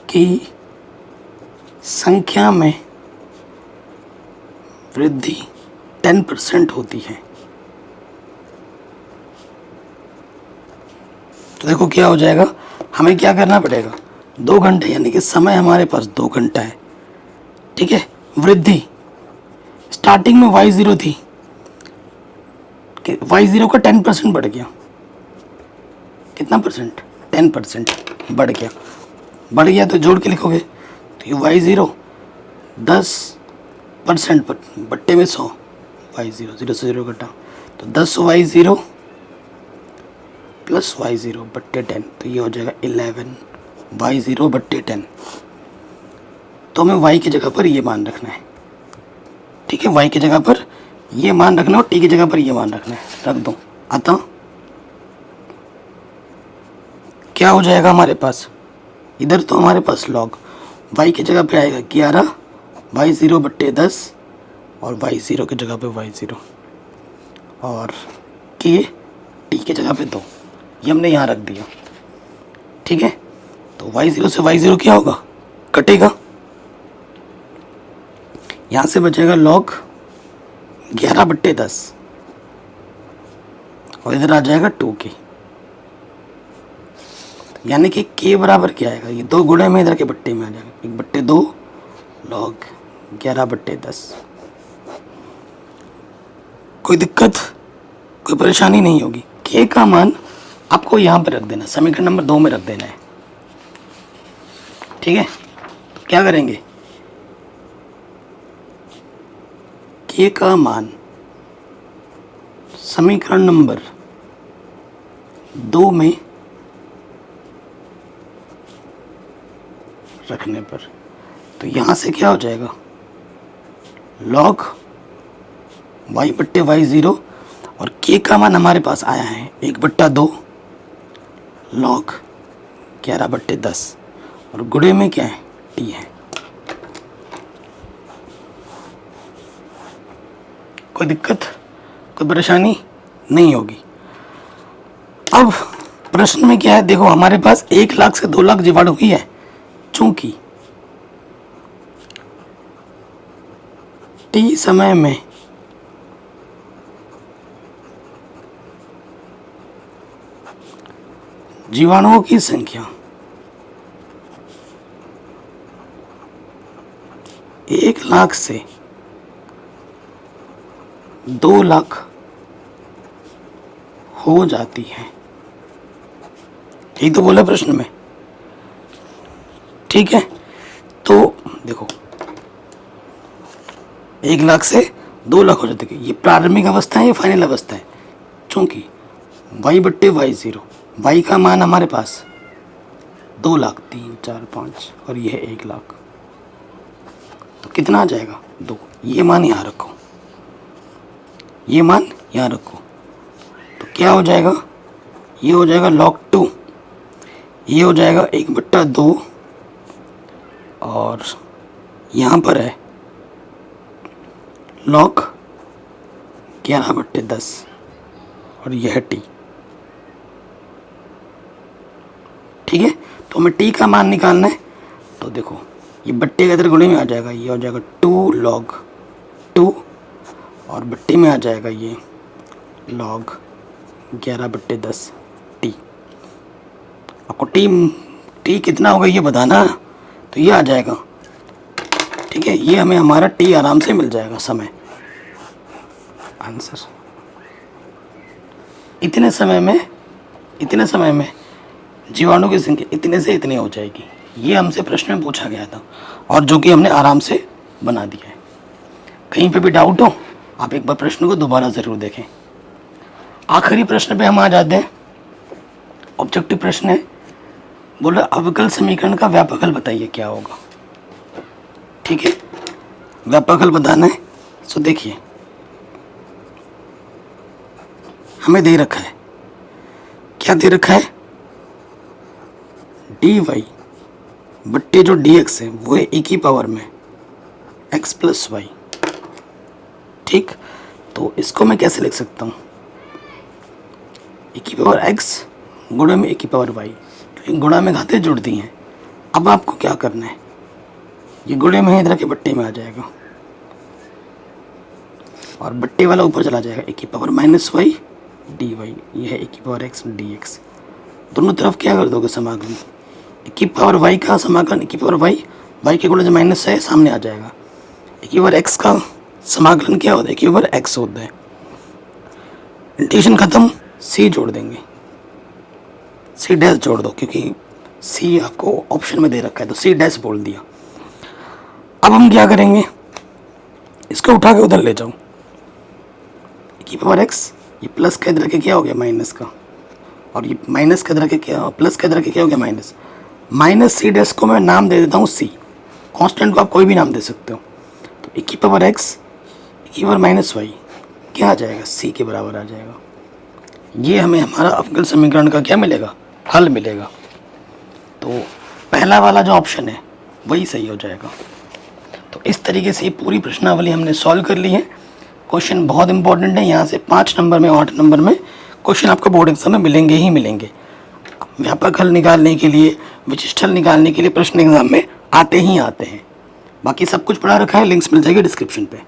की संख्या में वृद्धि 10% होती है। तो देखो क्या हो जाएगा, हमें क्या करना पड़ेगा, 2 घंटे यानी कि समय हमारे पास 2 घंटा है। ठीक है, वृद्धि स्टार्टिंग में y0 थी, y0 का 10% बढ़ गया, कितना परसेंट, 10% बढ़ गया तो जोड़ के लिखोगे, तो ये y0 10% बट्टे में 100, y0 0 से 0 घटा, तो 10 y0 प्लस y0 बट्टे 10, तो ये हो जाएगा 11 y0 बट्टे 10। तो हमें y की जगह पर ये मान रखना है। ठीक है, y की जगह पर ये मान रखना और t की जगह पर ये मान रखना है, रख दो। अतः क्या हो जाएगा हमारे पास, इधर तो हमारे पास log y की जगह पे आएगा 11 y0 बट्टे 10 और y0 की जगह पे y0 और k t की जगह पे 2, ये हमने यहाँ रख दिया। ठीक है, तो y0 से y0 क्या होगा, कटेगा, यहाँ से बचेगा log 11 बट्टे 10 और इधर आ जाएगा 2k। यानी कि के बराबर क्या आएगा, ये 2 गुणे में इधर के बट्टे में आ जाएगा, 1/2 log 11/10। कोई दिक्कत, कोई परेशानी नहीं होगी। के का मान आपको यहाँ पर रख देना, समीकरण नंबर 2 में रख देना है, ठीक है। तो क्या करेंगे, के का मान समीकरण नंबर 2 में रखने पर तो यहाँ से क्या हो जाएगा, log y/y0 और के का मान हमारे पास आया है 1/2 log 11/10 और गुणे में क्या है, टी है। कोई दिक्कत, कोई परेशानी नहीं होगी। अब प्रश्न में क्या है, देखो हमारे पास 1 लाख से 2 लाख जीवाणु ही है, चूंकि टी समय में जीवाणुओं की संख्या 1 लाख से 2 लाख हो जाती है, यही तो बोला प्रश्न में, ठीक है। तो देखो 1 लाख से 2 लाख हो जाती है, ये प्रारंभिक अवस्था है, ये फाइनल अवस्था है। चूंकि y/y0 y का मान हमारे पास 2 लाख 3 4 5 और ये है 1 लाख, तो कितना आ जाएगा 2। ये मान यहाँ रखो, ये मान यहाँ रखो, तो क्या हो जाएगा, ये हो जाएगा log 2, ये हो जाएगा 1/2 और यहाँ पर है log 11/10 और यह है टी, ठीक है। तो हमें टी का मान निकालना है, तो देखो ये बट्टे के इधर गुणे में आ जाएगा, ये हो जाएगा 2 log 2 और बट्टे में आ जाएगा ये log 11/10 टी। आपको टी कितना होगा ये बताना, तो ये आ जाएगा, ठीक है। ये हमें हमारा टी आराम से मिल जाएगा समय, आंसर। इतने समय में जीवाणु की संख्या इतने से इतनी हो जाएगी, ये हमसे प्रश्न में पूछा गया था और जो कि हमने आराम से बना दिया है। कहीं पे भी डाउट हो आप एक बार प्रश्न को दोबारा ज़रूर देखें। आखिरी प्रश्न पे हम आ जाते हैं, ऑब्जेक्टिव प्रश्न है, बोला अवकल समीकरण का व्यापक हल बताइए क्या होगा, ठीक है। व्यापक हल बताना है, सो देखिए हमें दे रखा है, क्या दे रखा है, डी वाई बट्टे जो डी एक्स है वो है e की पावर में x + y, ठीक। तो इसको मैं कैसे लिख सकता हूँ, e की पावर x गुणा में e की पावर y, क्योंकि गुणा में घातें जुड़ दी हैं। अब आपको क्या करना है, ये गुणे में इधर के बट्टे में आ जाएगा और बट्टे वाला ऊपर चला जाएगा, e की पावर -y dy, ये है e की पावर x dx। दोनों तरफ क्या कर दोगे समाकलन, e की पावर y का समाकलन e की पावर y के गुणे से माइनस है सामने आ जाएगा, e की पावर x का समाकलन क्या होता है, e की पावर x होता है। इंटीग्रेशन खत्म, c जोड़ देंगे, c डैश जोड़ दो क्योंकि c आपको ऑप्शन में दे रखा है, तो c डैश बोल दिया। अब हम क्या करेंगे, इसको उठा के उधर ले जाओ, e की पावर x, ये प्लस के इधर के क्या हो गया माइनस का, और ये माइनस के इधर के क्या, प्लस के इधर के क्या हो गया माइनस सी डैश को मैं नाम दे देता हूँ सी, कांस्टेंट को आप कोई भी नाम दे सकते हो। तो e की पावर x e की पावर -y क्या आ जाएगा, c के बराबर आ जाएगा। ये हमें हमारा अवकल समीकरण का क्या मिलेगा, हल मिलेगा। तो पहला वाला जो ऑप्शन है वही सही हो जाएगा। तो इस तरीके से पूरी प्रश्नावली हमने सॉल्व कर ली है। क्वेश्चन बहुत इंपॉर्टेंट है, यहाँ से 5 नंबर में 8 नंबर में क्वेश्चन आपको बोर्ड एग्जाम में मिलेंगे ही मिलेंगे। व्यापक हल निकालने के लिए, विशिष्ट हल निकालने के लिए प्रश्न एग्जाम में आते ही आते हैं। बाकी सब कुछ पढ़ा रखा है, लिंक्स मिल जाएगी डिस्क्रिप्शन पे।